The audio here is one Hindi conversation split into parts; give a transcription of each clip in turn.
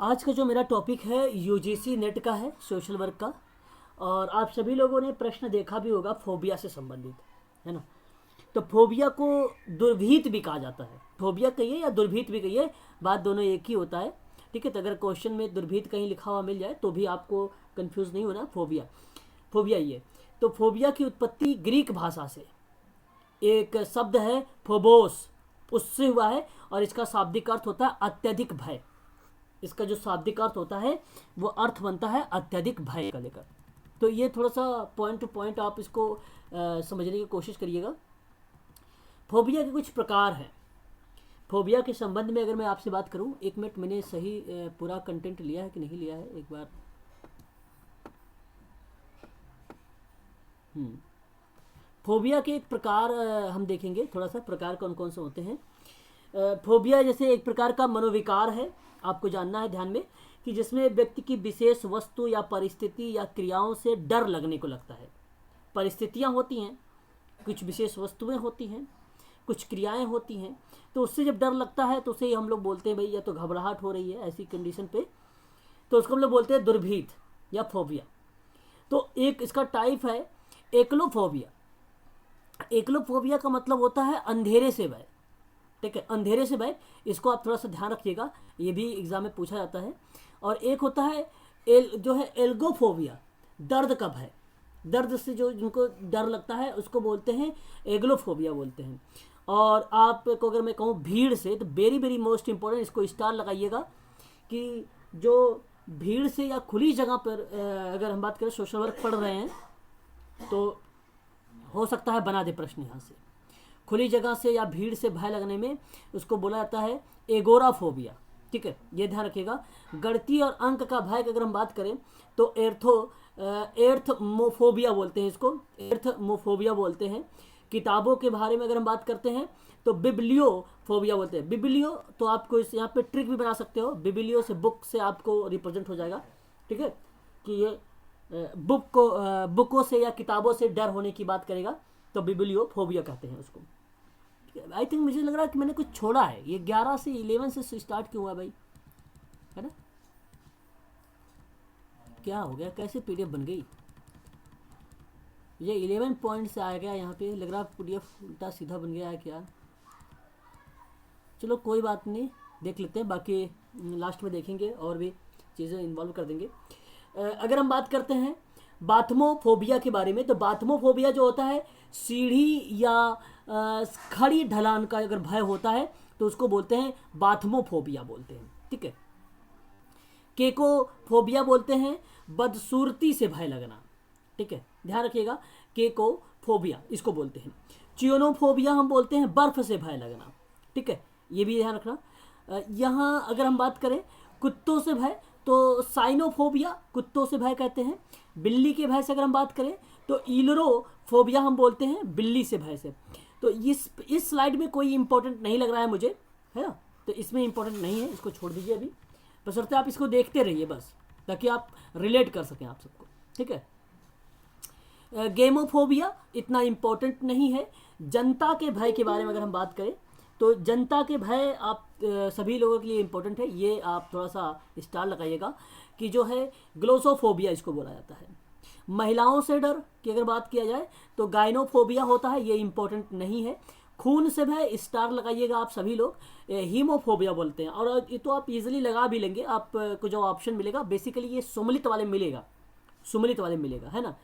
आज का जो मेरा टॉपिक है यूजीसी नेट का है, सोशल वर्क का। और आप सभी लोगों ने प्रश्न देखा भी होगा फोबिया से संबंधित, है ना। तो फोबिया को दुर्भीत भी कहा जाता है। फोबिया कहिए या दुर्भीत भी कहिए, बात दोनों एक ही होता है। ठीक है, तो अगर क्वेश्चन में दुर्भीत कहीं लिखा हुआ मिल जाए तो भी आपको कंफ्यूज नहीं होना। फोबिया फोबिया ये तो फोबिया की उत्पत्ति ग्रीक भाषा से एक शब्द है फोबोस, उससे हुआ है। और इसका शाब्दिक अर्थ होता है अत्यधिक भय। इसका जो शाब्दिक अर्थ होता है वो अर्थ बनता है अत्यधिक भय का लेकर। तो ये थोड़ा सा पॉइंट टू पॉइंट आप इसको समझने की कोशिश करिएगा। फोबिया के कुछ प्रकार हैं। फोबिया के संबंध में अगर मैं आपसे बात करूं, एक मिनट, मैंने सही पूरा कंटेंट लिया है कि नहीं लिया है एक बार। फोबिया के एक प्रकार हम देखेंगे, थोड़ा सा प्रकार कौन कौन से होते हैं। फोबिया जैसे एक प्रकार का मनोविकार है, आपको जानना है ध्यान में, कि जिसमें व्यक्ति की विशेष वस्तु या परिस्थिति या क्रियाओं से डर लगने को लगता है। परिस्थितियां होती हैं, कुछ विशेष वस्तुएं होती हैं, कुछ क्रियाएं होती हैं, तो उससे जब डर लगता है तो उसे हम लोग बोलते हैं भाई या तो घबराहट हो रही है ऐसी कंडीशन पे, तो उसको हम लोग बोलते हैं दुर्भीत या फोबिया। तो एक इसका टाइप है एकलोफोबिया। एकलोफोबिया का मतलब होता है अंधेरे से भय। ठीक है, अंधेरे से भय, इसको आप थोड़ा सा ध्यान रखिएगा, ये भी एग्जाम में पूछा जाता है। और एक होता है जो है एल्गोफोबिया, दर्द का भय। दर्द से जो जिनको डर लगता है उसको बोलते हैं एग्लोफोबिया बोलते हैं। और आपको अगर मैं कहूँ भीड़ से, तो वेरी वेरी मोस्ट इंपॉर्टेंट, इसको स्टार लगाइएगा, कि जो भीड़ से या खुली जगह पर अगर हम बात करें, सोशल वर्क पढ़ रहे हैं तो हो सकता है बना दे प्रश्न यहाँ से। खुली जगह से या भीड़ से भय लगने में उसको बोला जाता है एगोराफोबिया। ठीक है, ये ध्यान रखिएगा। गणितीय और अंक का भय की अगर हम बात करें तो एर्थमोफोबिया बोलते हैं इसको, एर्थमोफोबिया बोलते हैं। किताबों के बारे में अगर हम बात करते हैं तो बिब्लियोफोबिया बोलते हैं। बिब्लियो तो आपको इस यहाँ पे ट्रिक भी बना सकते हो, बिब्लियो से बुक से आपको रिप्रेजेंट हो जाएगा। ठीक है, कि ये बुकों से या किताबों से डर होने की बात करेगा तो बिब्लियोफोबिया कहते हैं उसको। आई थिंक मुझे लग रहा है कि मैंने कुछ छोड़ा है, ये 11 से 11 से स्टार्ट क्यों हुआ भाई, है ना। क्या हो गया, कैसे पीडीएफ बन गई, ये 11 पॉइंट से आ गया यहाँ पे, लग रहा है पीडीएफ उल्टा सीधा बन गया है क्या। चलो कोई बात नहीं, देख लेते हैं, बाकी लास्ट में देखेंगे और भी चीज़ें इन्वॉल्व कर देंगे। अगर हम बात करते हैं बाथमोफोबिया के बारे में, तो बाथमोफोबिया जो होता है सीढ़ी या खड़ी ढलान का अगर भय होता है तो उसको बोलते हैं बाथमोफोबिया बोलते हैं। ठीक है, केकोफोबिया बोलते हैं बदसूरती से भय लगना। ठीक है, ध्यान रखिएगा, केकोफोबिया इसको बोलते हैं। चियोनोफोबिया हम बोलते हैं बर्फ से भय लगना। ठीक है, ये भी ध्यान रखना। यहाँ अगर हम बात करें कुत्तों से भय तो साइनोफोबिया, कुत्तों से भय कहते हैं। बिल्ली के भय से अगर हम बात करें तो इलरोफोबिया हम बोलते हैं बिल्ली से भय से। तो इस स्लाइड में कोई इंपॉर्टेंट नहीं लग रहा है मुझे, है ना, तो इसमें इंपॉर्टेंट नहीं है, इसको छोड़ दीजिए अभी, बशर्ते आप इसको देखते रहिए बस, ताकि आप रिलेट कर सकें आप सबको। ठीक है, गेमोफोबिया इतना इंपॉर्टेंट नहीं है। जनता के भय के बारे में अगर हम बात करें तो जनता के भय आप सभी लोगों के लिए इंपॉर्टेंट है, ये आप थोड़ा सा स्टार लगाइएगा, कि जो है ग्लोसोफोबिया इसको बोला जाता है। महिलाओं से डर की अगर बात किया जाए तो गाइनोफोबिया होता है, ये इंपॉर्टेंट नहीं है। खून से भय स्टार लगाइएगा आप सभी लोग, हीमोफोबिया बोलते हैं। और ये तो आप इजीली लगा भी लेंगे, आपको जो ऑप्शन मिलेगा बेसिकली ये सुमलित वाले मिलेगा, सुमलित वाले मिलेगा, है ना।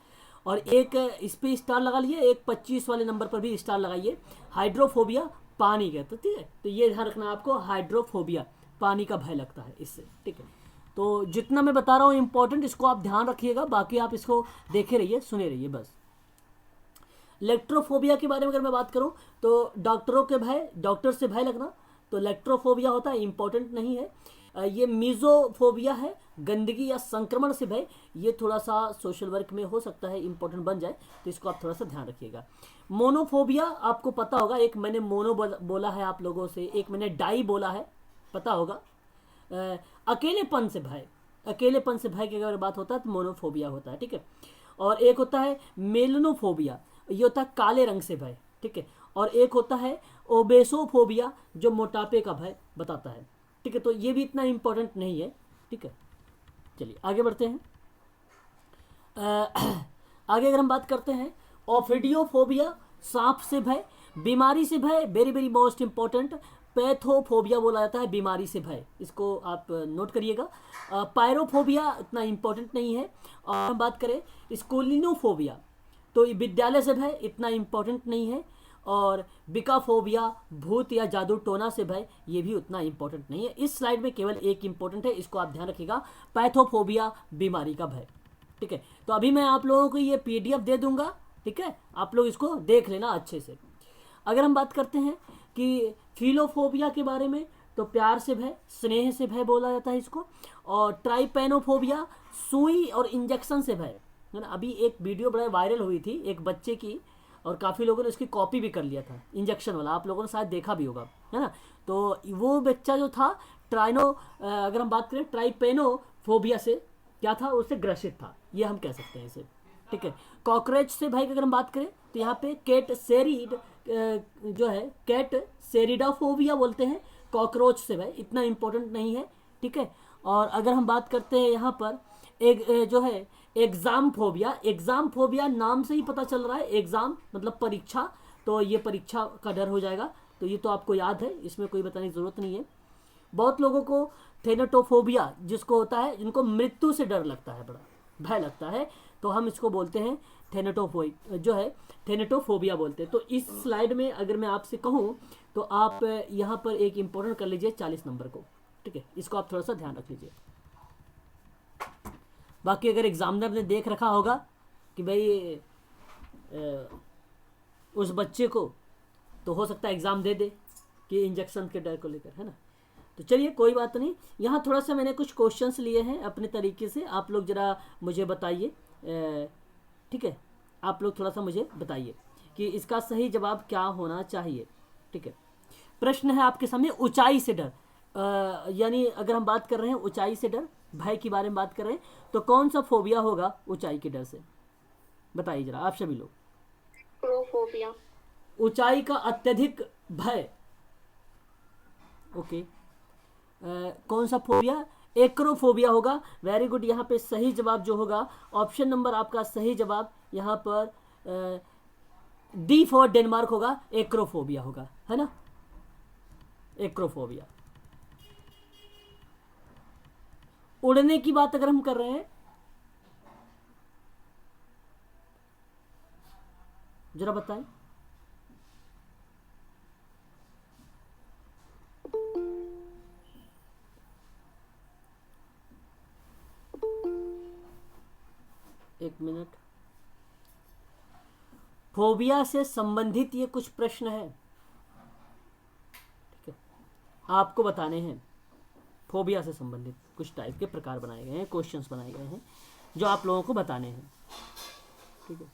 और एक इस पर स्टार लगा लिए, एक 25 वाले नंबर पर भी स्टार लगाइए, हाइड्रोफोबिया, पानी का। तो ठीक है, तो ये ध्यान रखना आपको, हाइड्रोफोबिया पानी का भय लगता है इससे। ठीक है, तो जितना मैं बता रहा हूँ इंपॉर्टेंट, इसको आप ध्यान रखिएगा, बाकी आप इसको देखे रहिए, सुने रहिए बस। इलेक्ट्रोफोबिया के बारे में अगर मैं बात करूँ तो डॉक्टरों के भय, डॉक्टर से भय लगना, तो इलेक्ट्रोफोबिया होता है, इंपॉर्टेंट नहीं है। ये मीजोफोबिया है, गंदगी या संक्रमण से भय, ये थोड़ा सा सोशल वर्क में हो सकता है इंपॉर्टेंट बन जाए, तो इसको आप थोड़ा सा ध्यान रखिएगा। मोनोफोबिया आपको पता होगा, एक मैंने मोनो बोला है आप लोगों से, एक मैंने डाई बोला है, पता होगा। अकेलेपन से भय, अकेलेपन से भय की अगर बात होता है तो मोनोफोबिया होता है। ठीक है, और एक होता है मेलनोफोबिया, ये होता है काले रंग से भय। ठीक है, और एक होता है ओबेसोफोबिया जो मोटापे का भय बताता है। ठीक है, तो ये भी इतना इंपॉर्टेंट नहीं है। ठीक है, चलिए आगे बढ़ते हैं। आगे अगर हम बात करते हैं ओफिडियोफोबिया, सांप से भय, बीमारी से भय, वेरी वेरी मोस्ट इंपॉर्टेंट, पैथोफोबिया बोला जाता है बीमारी से भय, इसको आप नोट करिएगा। पायरोफोबिया इतना इंपॉर्टेंट नहीं है। और हम बात करें स्कूलिनोफोबिया, तो विद्यालय से भय इतना इंपॉर्टेंट नहीं है। और बिकाफोबिया, भूत या जादू टोना से भय, ये भी उतना इंपॉर्टेंट नहीं है। इस स्लाइड में केवल एक इंपॉर्टेंट है, इसको आप ध्यान रखिएगा, पैथोफोबिया, बीमारी का भय। ठीक है, तो अभी मैं आप लोगों को ये PDF दे दूंगा, ठीक है, आप लोग इसको देख लेना अच्छे से। अगर हम बात करते हैं कि फिलोफोबिया के बारे में, तो प्यार से भय, स्नेह से भय बोला जाता है इसको। और ट्राइपेनोफोबिया, सुई और इंजेक्शन से भय, है ना। अभी एक वीडियो बड़ा वायरल हुई थी एक बच्चे की, और काफ़ी लोगों ने उसकी कॉपी भी कर लिया था, इंजेक्शन वाला, आप लोगों ने शायद देखा भी होगा, है ना। तो वो बच्चा जो था अगर हम बात करें ट्राइपेनोफोबिया से क्या था, उससे ग्रसित था, ये हम कह सकते हैं इसे। ठीक है, कॉकरोच से भाई अगर हम बात करें तो यहाँ पे कैट सेरिड जो है कैट सेरिडाफोबिया बोलते हैं, कॉकरोच से भाई इतना इंपॉर्टेंट नहीं है। ठीक है, और अगर हम बात करते हैं यहाँ पर एक जो है एग्जाम फोबिया नाम से ही पता चल रहा है, एग्जाम मतलब परीक्षा, तो ये परीक्षा का डर हो जाएगा, तो ये तो आपको याद है, इसमें कोई बताने की जरूरत नहीं है। बहुत लोगों को थेनेटोफोबिया जिसको होता है, जिनको मृत्यु से डर लगता है, बड़ा भय लगता है, तो हम इसको बोलते हैं थेनेटोफोबिया बोलते हैं। तो इस स्लाइड में अगर मैं आपसे कहूँ तो आप यहाँ पर एक इंपॉर्टेंट कर लीजिए 40 नंबर को। ठीक है, इसको आप थोड़ा सा ध्यान रख लीजिए। बाकी अगर एग्जामिनर ने देख रखा होगा कि भाई उस बच्चे को, तो हो सकता है एग्ज़ाम दे दे कि इंजेक्शन के डर को लेकर, है ना। तो चलिए कोई बात नहीं, यहाँ थोड़ा सा मैंने कुछ क्वेश्चंस लिए हैं अपने तरीके से, आप लोग ज़रा मुझे बताइए। ठीक है, आप लोग थोड़ा सा मुझे बताइए कि इसका सही जवाब क्या होना चाहिए। ठीक है, प्रश्न है आपके सामने, ऊंचाई से डर, यानी अगर हम बात कर रहे हैं ऊंचाई से डर, भय के बारे में बात कर रहे हैं, तो कौन सा फोबिया होगा ऊंचाई के डर से, बताइए जरा आप सभी लोग। एक्रोफोबिया, ऊंचाई का अत्यधिक भय। ओके, कौन सा फोबिया, एक्रोफोबिया होगा। वेरी गुड, यहाँ पे सही जवाब जो होगा ऑप्शन नंबर आपका सही जवाब यहाँ पर D फॉर डेनमार्क होगा, एक्रोफोबिया होगा, है ना, एक्रोफोबिया। उड़ने की बात अगर हम कर रहे हैं, जरा बताएं। एक मिनट, फोबिया से संबंधित ये कुछ प्रश्न है, ठीक है, आपको बताने हैं। फोबिया से संबंधित कुछ टाइप के प्रकार बनाए गए हैं, क्वेश्चंस बनाए गए हैं जो आप लोगों को बताने हैं। ठीक है,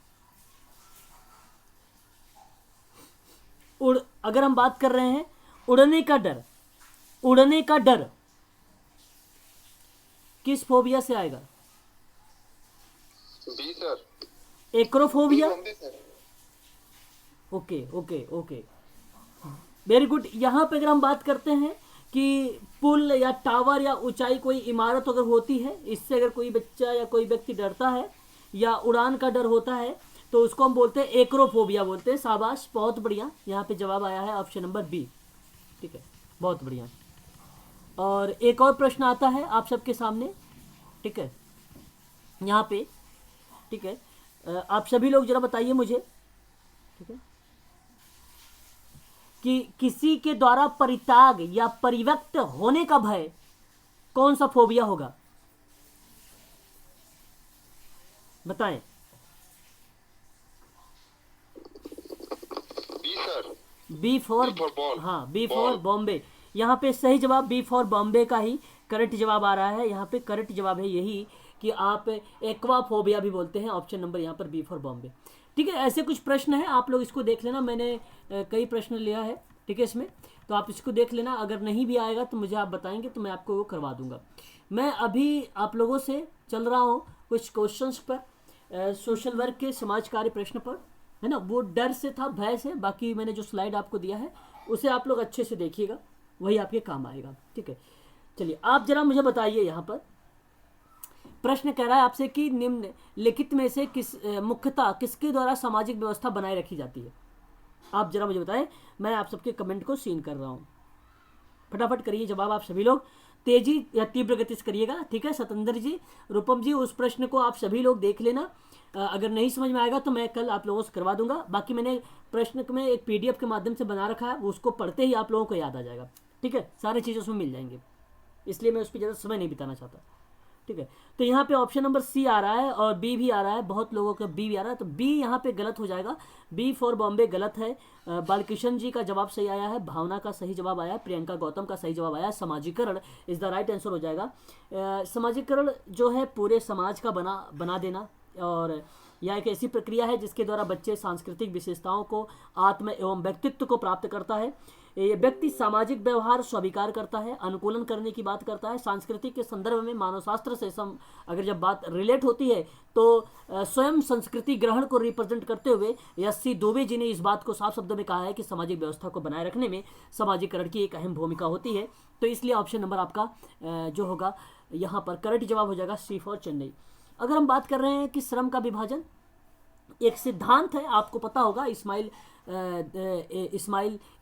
अगर हम बात कर रहे हैं उड़ने का डर, उड़ने का डर किस फोबिया से आएगा? B sir, acrophobia. Okay okay okay, very good. यहाँ पे अगर हम बात करते हैं कि पुल या टावर या ऊंचाई कोई इमारत अगर होती है, इससे अगर कोई बच्चा या कोई व्यक्ति डरता है या उड़ान का डर होता है, तो उसको हम बोलते हैं एक्रोफोबिया बोलते हैं। शाबाश, बहुत बढ़िया, यहाँ पे जवाब आया है ऑप्शन नंबर बी। ठीक है, बहुत बढ़िया। और एक और प्रश्न आता है आप सबके सामने, ठीक है, यहाँ पे, ठीक है, आप सभी लोग जरा बताइए मुझे, ठीक है, कि किसी के द्वारा परित्याग या परित्यक्त होने का भय कौन सा फोबिया होगा, बताएं। B sir, B for ball, हाँ, बी फॉर बॉम्बे। यहाँ पे सही जवाब बी फॉर बॉम्बे का ही करेक्ट जवाब आ रहा है। यहाँ पे करेक्ट जवाब है यही कि आप एक्वाफोबिया भी बोलते हैं, ऑप्शन नंबर यहाँ पर बी फॉर बॉम्बे। ठीक है, ऐसे कुछ प्रश्न है, आप लोग इसको देख लेना, मैंने कई प्रश्न लिया है, ठीक है, इसमें, तो आप इसको देख लेना। अगर नहीं भी आएगा तो मुझे आप बताएंगे तो मैं आपको वो करवा दूंगा। मैं अभी आप लोगों से चल रहा हूँ कुछ क्वेश्चंस पर, सोशल वर्क के समाज कार्य प्रश्न पर, है ना। वो डर से था, भय से, बाकी मैंने जो स्लाइड आपको दिया है उसे आप लोग अच्छे से देखिएगा, वही आपके काम आएगा। ठीक है, चलिए आप जरा मुझे बताइए यहाँ पर प्रश्न कह रहा है आपसे कि निम्नलिखित में से मुख्यतः किसके द्वारा सामाजिक व्यवस्था बनाए रखी जाती है? आप जरा मुझे बताएं, मैं आप सबके कमेंट को सीन कर रहा हूँ। फटाफट करिए जवाब आप सभी लोग, तेजी या तीव्र गति से करिएगा, ठीक है। सतेंद्र जी, रूपम जी, उस प्रश्न को आप सभी लोग देख लेना। अगर नहीं समझ में आएगा तो मैं कल आप लोगों से करवा दूंगा। बाकी मैंने प्रश्न में एक पीडीएफ के माध्यम से बना रखा है, उसको पढ़ते ही आप लोगों को याद आ जाएगा, ठीक है। सारी चीज़ें उसमें मिल जाएंगी, इसलिए मैं उस पर ज़्यादा समय नहीं बिताना चाहता, ठीक है। तो यहाँ पे ऑप्शन नंबर सी आ रहा है और बी भी आ रहा है, बहुत लोगों का बी भी आ रहा है, तो बी यहाँ पे गलत हो जाएगा। बी फॉर बॉम्बे गलत है। बालकिशन जी का जवाब सही आया है, भावना का सही जवाब आया, प्रियंका गौतम का सही जवाब आया। समाजीकरण इज द राइट आंसर हो जाएगा। समाजीकरण जो है पूरे समाज का बना देना, और यह एक ऐसी प्रक्रिया है जिसके द्वारा बच्चे सांस्कृतिक विशेषताओं को, आत्म एवं व्यक्तित्व को प्राप्त करता है। ये व्यक्ति सामाजिक व्यवहार स्वीकार करता है, अनुकूलन करने की बात करता है। सांस्कृतिक के संदर्भ में मानव शास्त्र से अगर जब बात रिलेट होती है तो स्वयं संस्कृति ग्रहण को रिप्रेजेंट करते हुए यस्सी दुबे जी ने इस बात को साफ शब्दों में कहा है कि सामाजिक व्यवस्था को बनाए रखने में समाजीकरण की एक अहम भूमिका होती है। तो इसलिए ऑप्शन नंबर आपका जो होगा यहाँ पर करेक्ट जवाब हो जाएगा सी फॉर चेन्नई। अगर हम बात कर रहे हैं कि श्रम का विभाजन एक सिद्धांत है, आपको पता होगा, इस्माइल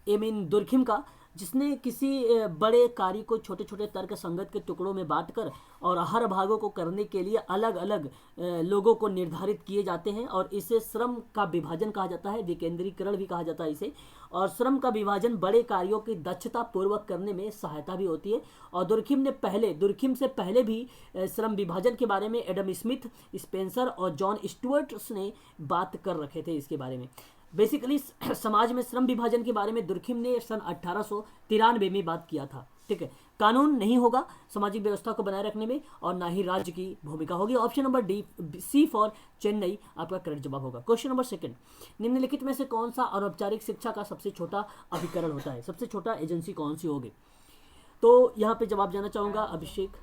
एमिन दुर्खिम का, जिसने किसी बड़े कार्य को छोटे छोटे तर्क संगत के टुकड़ों में बांटकर और हर भागों को करने के लिए अलग अलग लोगों को निर्धारित किए जाते हैं, और इसे श्रम का विभाजन कहा जाता है, विकेंद्रीकरण भी कहा जाता है इसे। और श्रम का विभाजन बड़े कार्यों की दक्षता पूर्वक करने में सहायता भी होती है। और दुर्खिम से पहले भी श्रम विभाजन के बारे में एडम स्मिथ, स्पेंसर और जॉन स्टुअर्ट ने बात कर रखे थे इसके बारे में। बेसिकली समाज में श्रम विभाजन के बारे में दुर्खिम ने सन 1893 में बात किया था, ठीक है। कानून नहीं होगा सामाजिक व्यवस्था को बनाए रखने में, और ना ही राज्य की भूमिका होगी। Option number D C for Chennai आपका करेक्ट जवाब होगा। क्वेश्चन नंबर सेकंड, निम्नलिखित में से कौन सा अनौपचारिक शिक्षा का सबसे छोटा अभिकरण होता है? सबसे छोटा एजेंसी कौन सी होगी? तो यहाँ पे जवाब जाना चाहूँगा अभिषेक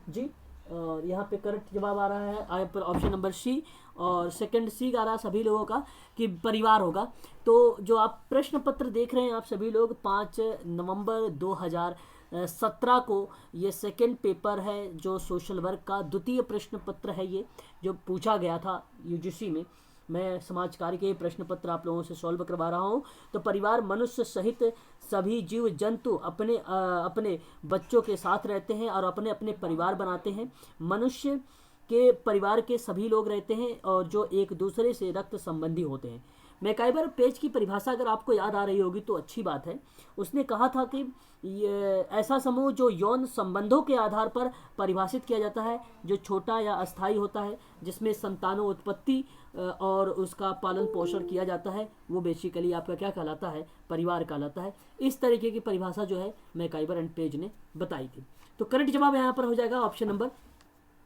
जी, और यहाँ पे करेक्ट जवाब आ रहा है आई पर ऑप्शन नंबर सी, और सेकंड सी आ रहा है सभी लोगों का कि परिवार होगा। तो जो आप प्रश्न पत्र देख रहे हैं आप सभी लोग, 5 नवंबर 2017 को ये सेकंड पेपर है जो सोशल वर्क का द्वितीय प्रश्न पत्र है, ये जो पूछा गया था यूजीसी में। मैं समाज कार्य के प्रश्न पत्र आप लोगों से सॉल्व करवा रहा हूँ। तो परिवार मनुष्य सहित सभी जीव जंतु अपने बच्चों के साथ रहते हैं और अपने अपने परिवार बनाते हैं। मनुष्य के परिवार के सभी लोग रहते हैं और जो एक दूसरे से रक्त संबंधी होते हैं। मैकाइबर पेज की परिभाषा अगर आपको याद आ रही होगी तो अच्छी बात है। उसने कहा था कि ये ऐसा समूह जो यौन संबंधों के आधार पर परिभाषित किया जाता है, जो छोटा या अस्थायी होता है, जिसमें संतानोत्पत्ति और उसका पालन पोषण किया जाता है, वो बेसिकली आपका क्या कहलाता है? परिवार कहलाता है। इस तरीके की परिभाषा जो है मैकाइबर एंड पेज ने बताई थी। तो करेक्ट जवाब यहाँ पर हो जाएगा ऑप्शन नंबर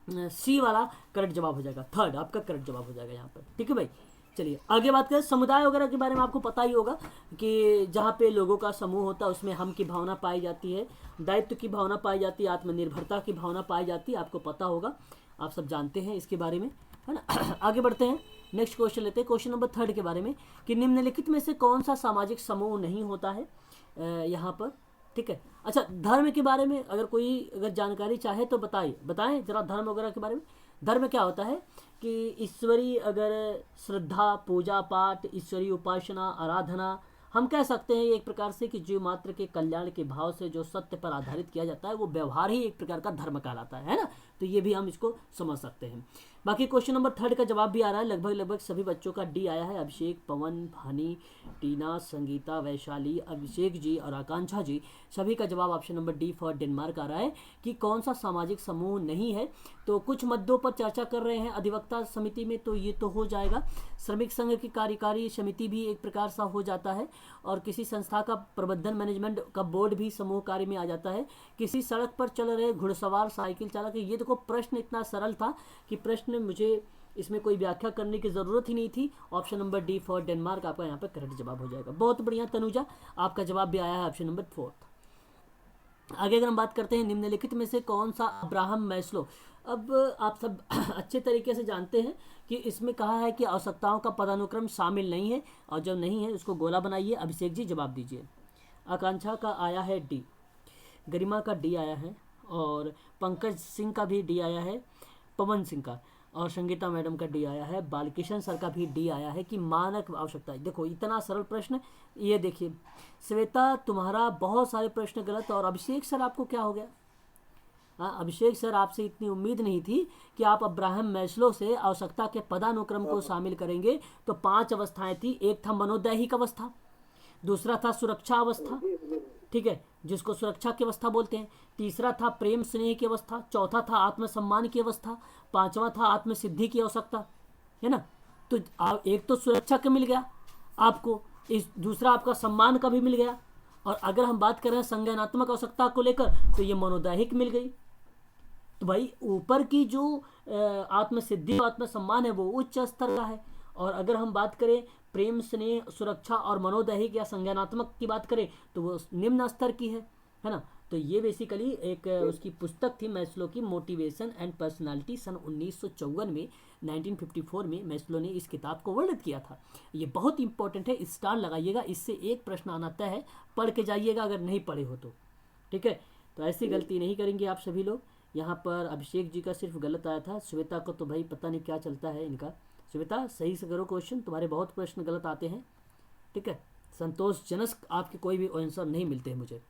सी वाला करेक्ट जवाब हो जाएगा, थर्ड आपका करेक्ट जवाब हो जाएगा यहाँ पर, ठीक है भाई। चलिए आगे बात करें। समुदाय वगैरह के बारे में आपको पता ही होगा कि जहाँ पे लोगों का समूह होता है उसमें हम की भावना पाई जाती है, दायित्व की भावना पाई जाती है, आत्मनिर्भरता की भावना पाई जाती है। आपको पता होगा, आप सब जानते हैं इसके बारे में, है ना। आगे बढ़ते हैं, नेक्स्ट क्वेश्चन लेते हैं, क्वेश्चन नंबर 3 के बारे में कि निम्नलिखित में से कौन सा सामाजिक समूह नहीं होता है यहाँ पर, ठीक है। अच्छा, धर्म के बारे में अगर जानकारी चाहे तो बताएं जरा धर्म वगैरह के बारे में। धर्म क्या होता है कि ईश्वरीय अगर श्रद्धा, पूजा पाठ, ईश्वरीय उपासना, आराधना, हम कह सकते हैं एक प्रकार से कि जीव मात्र के कल्याण के भाव से जो सत्य पर आधारित किया जाता है वो व्यवहार ही एक प्रकार का धर्म कहलाता है ना। तो ये भी हम इसको समझ सकते हैं। बाकी क्वेश्चन नंबर 3 का जवाब भी आ रहा है, लगभग सभी बच्चों का डी आया है। अभिषेक, पवन, भानी, टीना, संगीता, वैशाली, अभिषेक जी और आकांक्षा जी, सभी का जवाब option number D for Denmark आ रहा है कि कौन सा सामाजिक समूह नहीं है। तो कुछ मुद्दों पर चर्चा कर रहे हैं अधिवक्ता समिति में, तो ये तो हो जाएगा। श्रमिक संघ की कार्यकारी समिति भी एक प्रकार सा हो जाता है, और किसी संस्था का प्रबंधन मैनेजमेंट का बोर्ड भी समूह कार्य में आ जाता है। किसी सड़क पर चल रहे घुड़सवार, साइकिल चालक। ये देखो प्रश्न इतना सरल था कि प्रश्न मुझे इसमें कोई व्याख्या करने की ज़रूरत ही नहीं थी। Option number D for Denmark आपका यहाँ पर करेक्ट जवाब हो जाएगा। बहुत बढ़िया तनुजा, आपका जवाब भी आया है ऑप्शन नंबर 4। आगे अगर हम बात करते हैं, निम्नलिखित में से कौन सा अब्राहम मैस्लो। अब आप सब अच्छे तरीके से जानते हैं कि इसमें कहा है कि आवश्यकताओं का पदानुक्रम शामिल नहीं है, और जब नहीं है उसको गोला बनाइए। अभिषेक जी जवाब दीजिए। आकांक्षा का आया है डी, गरिमा का डी आया है, और पंकज सिंह का भी डी आया है। पवन सिंह का, और संगीता मैडम का डी आया है, बालकिशन सर का भी डी आया है कि मानक आवश्यकता है। देखो इतना सरल प्रश्न, ये देखिए श्वेता तुम्हारा बहुत सारे प्रश्न गलत, और अभिषेक सर आपको क्या हो गया? हाँ, अभिषेक सर आपसे इतनी उम्मीद नहीं थी कि आप अब्राहम मैस्लो से आवश्यकता के पदानुक्रम को शामिल करेंगे। तो 5 अवस्थाएं थी, एक था मनोदैहिक अवस्था, दूसरा था सुरक्षा अवस्था, ठीक है, जिसको सुरक्षा की अवस्था बोलते हैं, तीसरा था प्रेम स्नेह की अवस्था, चौथा था आत्मसम्मान की अवस्था, पांचवा था आत्मसिद्धि की आवश्यकता, है ना। तो एक तो सुरक्षा का मिल गया आपको, इस दूसरा आपका सम्मान का भी मिल गया, और अगर हम बात कर रहे हैं संज्ञानात्मक आवश्यकता को लेकर तो ये मनोदैहिक मिल गई। तो भाई ऊपर की जो आत्मसिद्धि आत्मसम्मान है वो उच्च स्तर का है, और अगर हम बात करें प्रेम स्नेह सुरक्षा और मनोदैहिक या संज्ञानात्मक की बात करें तो वो निम्न स्तर की है ना। तो ये बेसिकली एक उसकी पुस्तक थी मैस्लो की, मोटिवेशन एंड पर्सनालिटी, सन 1954 में 1954 में मैस्लो ने इस किताब को वर्णित किया था। ये बहुत इंपॉर्टेंट है, स्टार लगाइएगा, इससे एक प्रश्न आना तय है, पढ़ के जाइएगा अगर नहीं पढ़े हो तो, ठीक है। तो ऐसी गलती नहीं करेंगे आप सभी लोग। यहाँ पर अभिषेक जी का सिर्फ गलत आया था, श्वेता को तो भाई पता नहीं क्या चलता है इनका। श्वेता सही से करो क्वेश्चन, तुम्हारे बहुत प्रश्न गलत आते हैं, ठीक है। संतोषजनक आपके कोई भी आंसर नहीं मिलते हैं मुझे।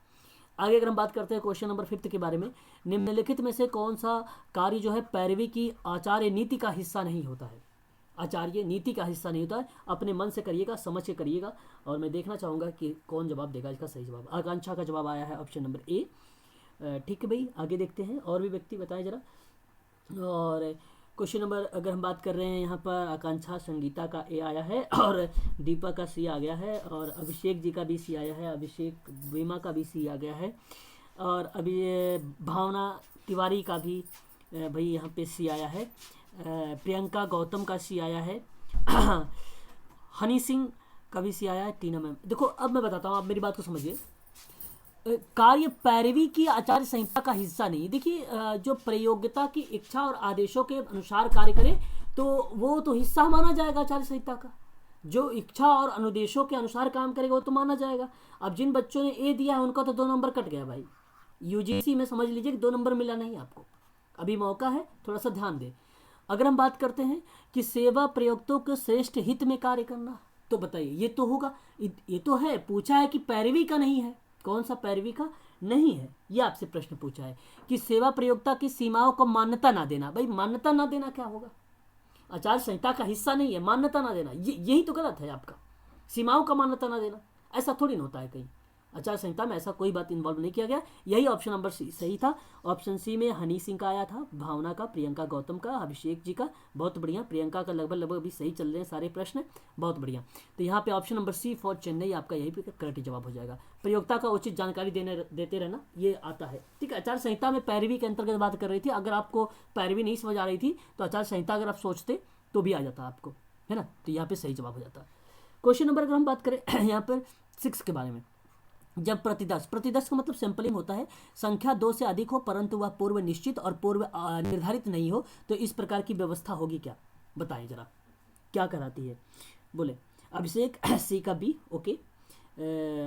आगे अगर हम बात करते हैं क्वेश्चन नंबर 5 के बारे में, निम्नलिखित में से कौन सा कार्य जो है पैरवी की आचार्य नीति का हिस्सा नहीं होता है? आचार्य नीति का हिस्सा नहीं होता है, अपने मन से करिएगा, समझ के करिएगा, और मैं देखना चाहूँगा कि कौन जवाब देगा इसका सही जवाब। आकांक्षा का जवाब आया है ऑप्शन नंबर ए, ठीक है भाई। आगे देखते हैं, और भी व्यक्ति बताएं जरा। और क्वेश्चन नंबर अगर हम बात कर रहे हैं, यहाँ पर आकांक्षा संगीता का ए आया है, और दीपा का सी आ गया है, और अभिषेक जी का भी सी आया है, अभिषेक वीमा का भी सी आ गया है, और अभी भावना तिवारी का भी भाई यहाँ पे सी आया है, प्रियंका गौतम का सी आया है, हनी सिंह का भी सी आया है, टीना मैम। देखो अब मैं बताता हूँ, आप मेरी बात को समझिए। कार्य पैरवी की आचार्य संहिता का हिस्सा नहीं। देखिए जो प्रयोग्यता की इच्छा और आदेशों के अनुसार कार्य करे तो वो तो हिस्सा माना जाएगा आचार्य संहिता का। जो इच्छा और अनुदेशों के अनुसार काम करेगा वो तो माना जाएगा। अब जिन बच्चों ने ए दिया है उनका तो 2 नंबर कट गया भाई, यूजीसी में समझ लीजिए कि 2 नंबर मिला नहीं आपको, अभी मौका है, थोड़ा सा ध्यान दें। अगर हम बात करते हैं कि सेवा प्रयोक्तों के श्रेष्ठ हित में कार्य करना, तो बताइए ये तो होगा, ये तो है, पूछा है कि पैरवी का नहीं है, कौन सा पैरवी का नहीं है, ये आपसे प्रश्न पूछा है कि सेवा प्रयोक्ता की सीमाओं को मान्यता ना देना। भाई मान्यता ना देना क्या होगा? आचार संहिता का हिस्सा नहीं है, मान्यता ना देना, यही तो गलत है आपका। सीमाओं का मान्यता ना देना ऐसा थोड़ी ना होता है कहीं, आचार संहिता में ऐसा कोई बात इन्वॉल्व नहीं किया गया। यही ऑप्शन नंबर सी सही था। ऑप्शन सी में हनी सिंह का आया था, भावना का, प्रियंका गौतम का, अभिषेक जी का, बहुत बढ़िया। प्रियंका का लगभग अभी सही चल रहे हैं सारे प्रश्न, बहुत बढ़िया। तो यहाँ पे option number C for Chennai आपका यही पे करेक्ट जवाब हो जाएगा। प्रयोक्ता का उचित जानकारी देते रहना, ये आता है, ठीक है। आचार संहिता में पैरवी के अंतर्गत बात कर रही थी। अगर आपको पैरवी नहीं समझ आ रही थी तो आचार संहिता अगर आप सोचते तो भी आ जाता आपको, है ना। तो यहाँ पे सही जवाब हो जाता। क्वेश्चन नंबर अगर हम बात करें यहाँ पर 6 के बारे में, जब प्रतिदर्श का मतलब सैंपलिंग होता है, संख्या 2 से अधिक हो परंतु वह पूर्व निश्चित और पूर्व निर्धारित नहीं हो, तो इस प्रकार की व्यवस्था होगी क्या? बताएं जरा, क्या कराती है? बोले अभिषेक सी का बी, ओके।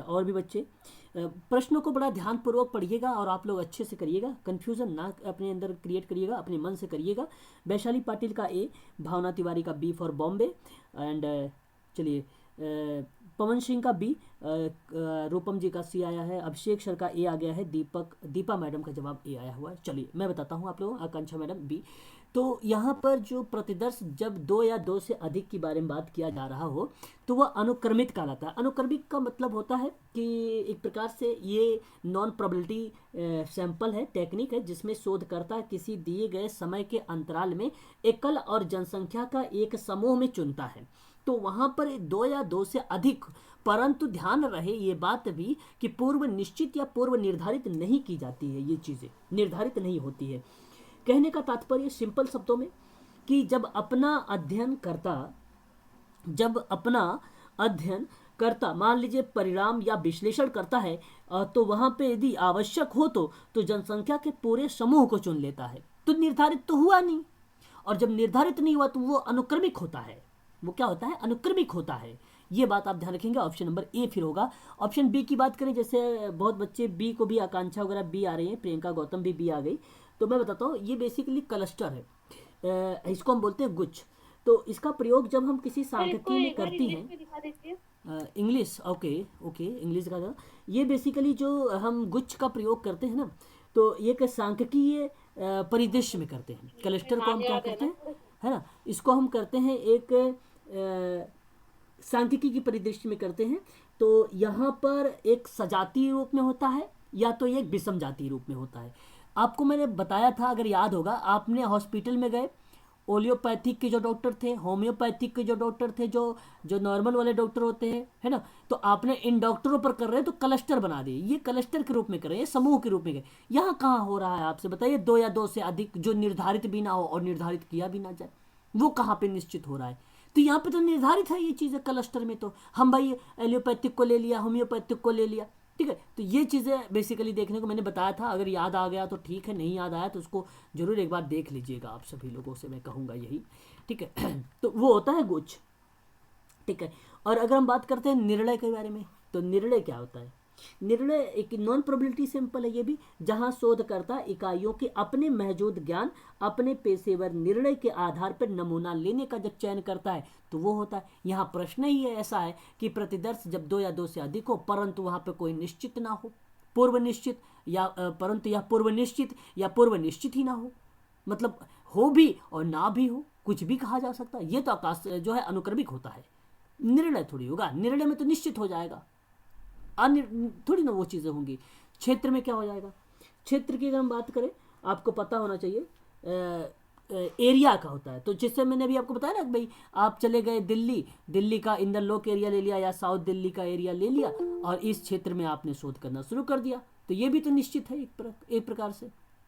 और भी बच्चे प्रश्नों को बड़ा ध्यानपूर्वक पढ़िएगा और आप लोग अच्छे से करिएगा, कन्फ्यूज़न ना अपने अंदर क्रिएट करिएगा, अपने मन से करिएगा। वैशाली पाटिल का ए, भावना तिवारी का बी फॉर बॉम्बे, एंड चलिए पवन सिंह का बी, रूपम जी का सी आया है, अभिषेक सर का ए आ गया है, दीपा मैडम का जवाब ए आया हुआ है। चलिए मैं बताता हूँ आप लोगों, आकांक्षा मैडम बी। तो यहाँ पर जो प्रतिदर्श जब 2 या 2 से अधिक के बारे में बात किया जा रहा हो तो वह अनुक्रमित कहलाता है। अनुक्रमित का मतलब होता है कि एक प्रकार से ये नॉन प्रोबेबिलिटी सैंपल है, टेक्निक है, जिसमें शोधकर्ता किसी दिए गए समय के अंतराल में एकल और जनसंख्या का एक समूह में चुनता है। तो वहाँ पर 2 या 2 से अधिक, परंतु ध्यान रहे ये बात भी कि पूर्व निश्चित या पूर्व निर्धारित नहीं की जाती है, ये चीज़ें निर्धारित नहीं होती है। कहने का तात्पर्य सिंपल शब्दों में कि जब अपना अध्ययन करता मान लीजिए परिणाम या विश्लेषण करता है तो वहाँ पे यदि आवश्यक हो तो जनसंख्या के पूरे समूह को चुन लेता है। तो निर्धारित तो हुआ नहीं, और जब निर्धारित नहीं हुआ तो वो अनुक्रमिक होता है। वो क्या होता है? अनुक्रमिक होता है। ये बात आप ध्यान रखेंगे। ऑप्शन नंबर ए फिर होगा। ऑप्शन बी की बात करें, जैसे बहुत बच्चे बी को भी, आकांक्षा वगैरह बी आ रही है, प्रियंका गौतम भी बी आ गई, तो मैं बताता हूँ ये बेसिकली क्लस्टर है। इसको हम बोलते हैं गुच्छ। तो इसका प्रयोग जब हम किसी सर इसको सांख्यिकी में एक बार करती इंग्लिश हैं, में दिखा दीजिए। इंग्लिश, ओके ओके, इंग्लिश का था। ये बेसिकली जो हम गुच्छ का प्रयोग करते हैं ना, तो ये एक सांख्यिकीय परिदृश्य में करते हैं। मुझे क्लस्टर को नाम हम क्या याद है करते ना हैं, थोड़े से। है ना, इसको हम करते हैं एक सांख्यिकी की परिदृश्य में करते हैं। तो यहाँ पर एक सजातीय रूप में होता है या तो ये एक विषम जातीय रूप में होता है। आपको मैंने बताया था, अगर याद होगा, आपने हॉस्पिटल में गए, ओलियोपैथिक के जो डॉक्टर थे, होम्योपैथिक के जो डॉक्टर थे, जो जो नॉर्मल वाले डॉक्टर होते हैं, है ना, तो आपने इन डॉक्टरों पर कर रहे हैं तो क्लस्टर बना दिए, ये क्लस्टर के रूप में कर रहे हैं, समूह के रूप में गए। यहाँ कहाँ हो रहा है आपसे बताइए, दो या दो से अधिक जो निर्धारित भी ना हो और निर्धारित किया भी ना जाए, वो कहाँ पे निश्चित हो रहा है। तो यहाँ पे तो निर्धारित है ये चीज़ें क्लस्टर में। तो हम भाई एलियोपैथिक को ले लिया, होम्योपैथिक को ले लिया, ठीक है। तो ये चीज़ें बेसिकली देखने को मैंने बताया था। अगर याद आ गया तो ठीक है, नहीं याद आया तो उसको जरूर एक बार देख लीजिएगा, आप सभी लोगों से मैं कहूँगा यही, ठीक है। तो वो होता है गुच्छ, ठीक है। और अगर हम बात करते हैं निर्णय के बारे में, तो निर्णय क्या होता है। निर्णय एक नॉन प्रोबेबिलिटी सैंपल है ये भी, जहां शोधकर्ता इकाइयों के अपने मौजूद ज्ञान, अपने पेशेवर निर्णय के आधार पर नमूना लेने का जब चयन करता है तो वो होता है। यहाँ प्रश्न ही ऐसा है कि प्रतिदर्श जब दो या दो से अधिक हो, परंतु वहां पर कोई निश्चित ना हो, पूर्व निश्चित या परंतु यह पूर्व निश्चित या पूर्व निश्चित ही ना हो, मतलब हो भी और ना भी हो, कुछ भी कहा जा सकता है। ये तो आकाश जो है अनुक्रमिक होता है, निर्णय थोड़ी होगा। निर्णय में तो निश्चित हो जाएगा, थोड़ी ना वो चीज़ें होंगी। क्षेत्र में क्या हो जाएगा, क्षेत्र की अगर हम बात करें, आपको पता होना चाहिए एरिया का होता है। तो जिससे मैंने अभी आपको बताया ना कि भाई आप चले गए दिल्ली, दिल्ली का इंदरलोक एरिया ले लिया या साउथ दिल्ली का एरिया ले लिया और इस क्षेत्र में आपने शोध करना शुरू कर दिया, तो ये भी तो निश्चित है एक प्रकार से,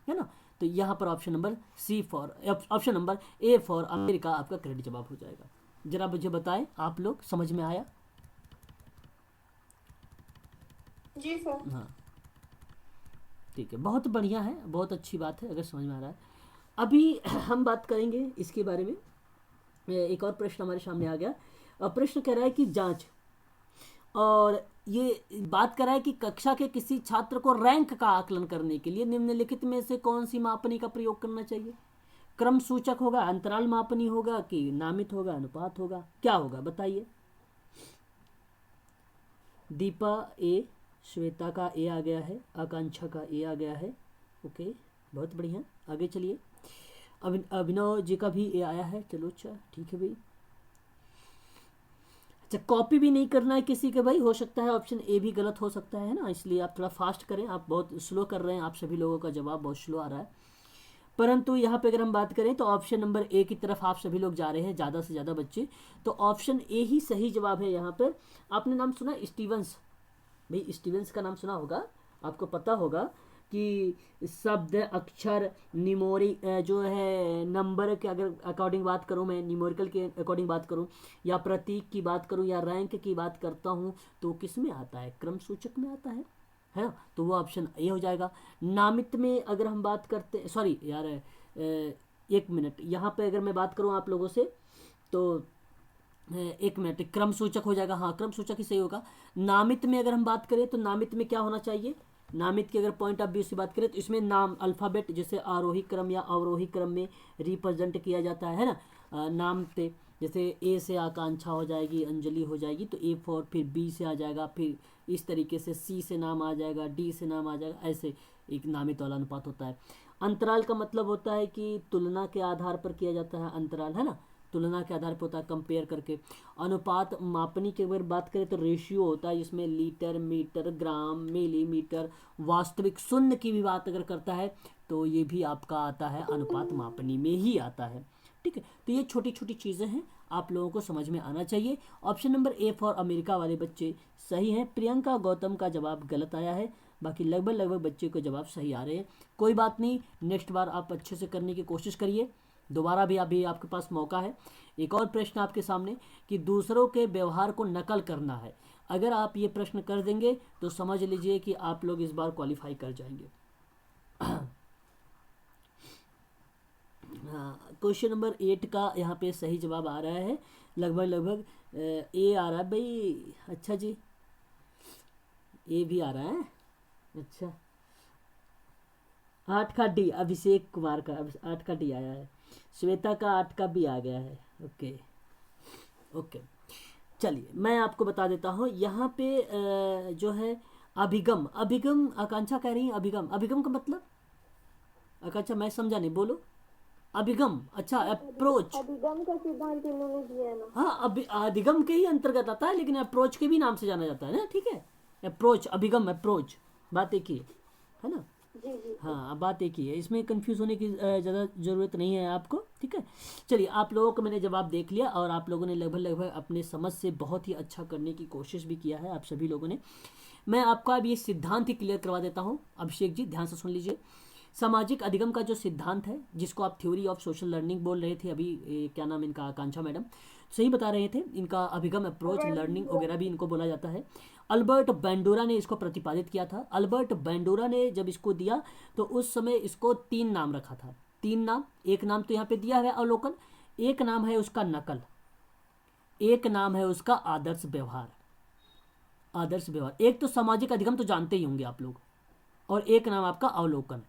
है ना। तो यहाँ पर option number C for option number A for America आपका करेक्ट जवाब हो जाएगा। जरा मुझे बताएं, आप लोग समझ में आया। जी सर। हाँ ठीक है, बहुत बढ़िया है, बहुत अच्छी बात है अगर समझ में आ रहा है। अभी हम बात करेंगे इसके बारे में। एक और प्रश्न हमारे सामने आ गया, और प्रश्न कह रहा है कि जांच, और ये बात कर रहा है कि कक्षा के किसी छात्र को रैंक का आकलन करने के लिए निम्नलिखित में से कौन सी मापनी का प्रयोग करना चाहिए। क्रम सूचक होगा, अंतराल मापनी होगा, कि नामित होगा, अनुपात होगा, क्या होगा बताइए। दीपा ए, श्वेता का ए आ गया है, आकांक्षा का ए आ गया है, ओके बहुत बढ़िया, आगे चलिए। अभिनव जी का भी ए आया है, चलो अच्छा ठीक है भाई। अच्छा, कॉपी भी नहीं करना है किसी के भाई, हो सकता है ऑप्शन ए भी गलत हो सकता है ना, इसलिए आप थोड़ा फास्ट करें, आप बहुत स्लो कर रहे हैं, आप सभी लोगों का जवाब बहुत स्लो आ रहा है। परंतु यहाँ पे अगर हम बात करें तो ऑप्शन नंबर ए की तरफ आप सभी लोग जा रहे हैं, ज़्यादा से ज़्यादा बच्चे, तो ऑप्शन ए ही सही जवाब है। यहाँ पर आपने नाम सुना स्टीवंस, भाई स्टीवंस का नाम सुना होगा, आपको पता होगा कि शब्द, अक्षर, निमोरी जो है नंबर के अगर अकॉर्डिंग बात करूँ, मैं न्यूमेरिकल के अकॉर्डिंग बात करूँ या प्रतीक की बात करूँ या रैंक की बात करता हूँ, तो किस में आता है, क्रम सूचक में आता है ना। तो वो ऑप्शन ए हो जाएगा। नामित में अगर हम बात करते, सॉरी यार एक मिनट, यहाँ पे अगर मैं बात करूँ आप लोगों से, तो एक मिनट, क्रम सूचक हो जाएगा, हाँ क्रम सूचक ही सही होगा। नामित में अगर हम बात करें तो नामित में क्या होना चाहिए, नामित की अगर पॉइंट ऑफ व्यू से बात करें तो इसमें नाम अल्फ़ाबेट जैसे आरोही क्रम या अवरोही क्रम में रिप्रेजेंट किया जाता है ना। नाम पे जैसे ए से आकांक्षा हो जाएगी, अंजलि हो जाएगी, तो ए फॉर, फिर बी से आ जाएगा, फिर इस तरीके से सी से नाम आ जाएगा, डी से नाम आ जाएगा, ऐसे एक नामित वाला अनुपात होता है। अंतराल का मतलब होता है कि तुलना के आधार पर किया जाता है अंतराल, है ना, तुलना के आधार पर होता है, कंपेयर करके। अनुपात मापनी की अगर बात करें तो रेशियो होता है, जिसमें लीटर, मीटर, ग्राम, मिलीमीटर, वास्तविक, शून्य की भी बात अगर करता है तो ये भी आपका आता है अनुपात मापनी में ही आता है, ठीक है। तो ये छोटी छोटी चीज़ें हैं, आप लोगों को समझ में आना चाहिए। Option number A for America वाले बच्चे सही हैं। प्रियंका गौतम का जवाब गलत आया है, बाकी लगभग बच्चे को जवाब सही आ रहे हैं। कोई बात नहीं, नेक्स्ट बार आप अच्छे से करने की कोशिश करिए, दोबारा भी अभी आपके पास मौका है। एक और प्रश्न आपके सामने कि दूसरों के व्यवहार को नकल करना है। अगर आप ये प्रश्न कर देंगे तो समझ लीजिए कि आप लोग इस बार क्वालिफाई कर जाएंगे। हाँ, क्वेश्चन नंबर 8 का यहाँ पे सही जवाब आ रहा है, लगभग ए आ रहा है भाई। अच्छा जी, ए भी आ रहा है, अच्छा 8 का डी, अभिषेक कुमार का 8 का डी आया है, श्वेता का 8 का भी आ गया है। ओके ओके, चलिए मैं आपको बता देता हूँ यहाँ पे जो है अभिगम, अभिगम आकांक्षा कह रही है अभिगम, अभिगम का मतलब आकांक्षा मैं समझा नहीं, बोलो। अभिगम, अच्छा अप्रोच, अधिगम का सिद्धांत इन्होंने दिया है ना। हाँ अधिगम के ही अंतर्गत आता है, लेकिन अप्रोच के भी नाम से जाना जाता है ना, ठीक है। अप्रोच, अभिगम, अप्रोच, बात एक ही है ना। जी जी। हाँ, अब बात एक ही है, इसमें कंफ्यूज होने की ज़्यादा ज़रूरत नहीं है आपको, ठीक है। चलिए, आप लोगों को मैंने जवाब देख लिया और आप लोगों ने लगभग अपने समझ से बहुत ही अच्छा करने की कोशिश भी किया है, आप सभी लोगों ने। मैं आपका अब ये सिद्धांत ही क्लियर करवा देता हूँ। अभिषेक जी ध्यान से सुन लीजिए। सामाजिक अधिगम का जो सिद्धांत है, जिसको आप थ्योरी ऑफ सोशल लर्निंग बोल रहे थे अभी, क्या नाम इनका, आकांक्षा मैडम सही बता रहे थे, इनका अभिगम, अप्रोच, लर्निंग वगैरह भी इनको बोला जाता है। अल्बर्ट बैंडोरा ने इसको प्रतिपादित किया था। अल्बर्ट बैंडोरा ने जब इसको दिया तो उस समय इसको 3 नाम रखा था, 3 नाम। एक नाम तो यहाँ पे दिया है अवलोकन, एक नाम है उसका नकल, एक नाम है उसका आदर्श व्यवहार। आदर्श व्यवहार, एक तो सामाजिक अधिगम तो जानते ही होंगे आप लोग, और एक नाम आपका अवलोकन।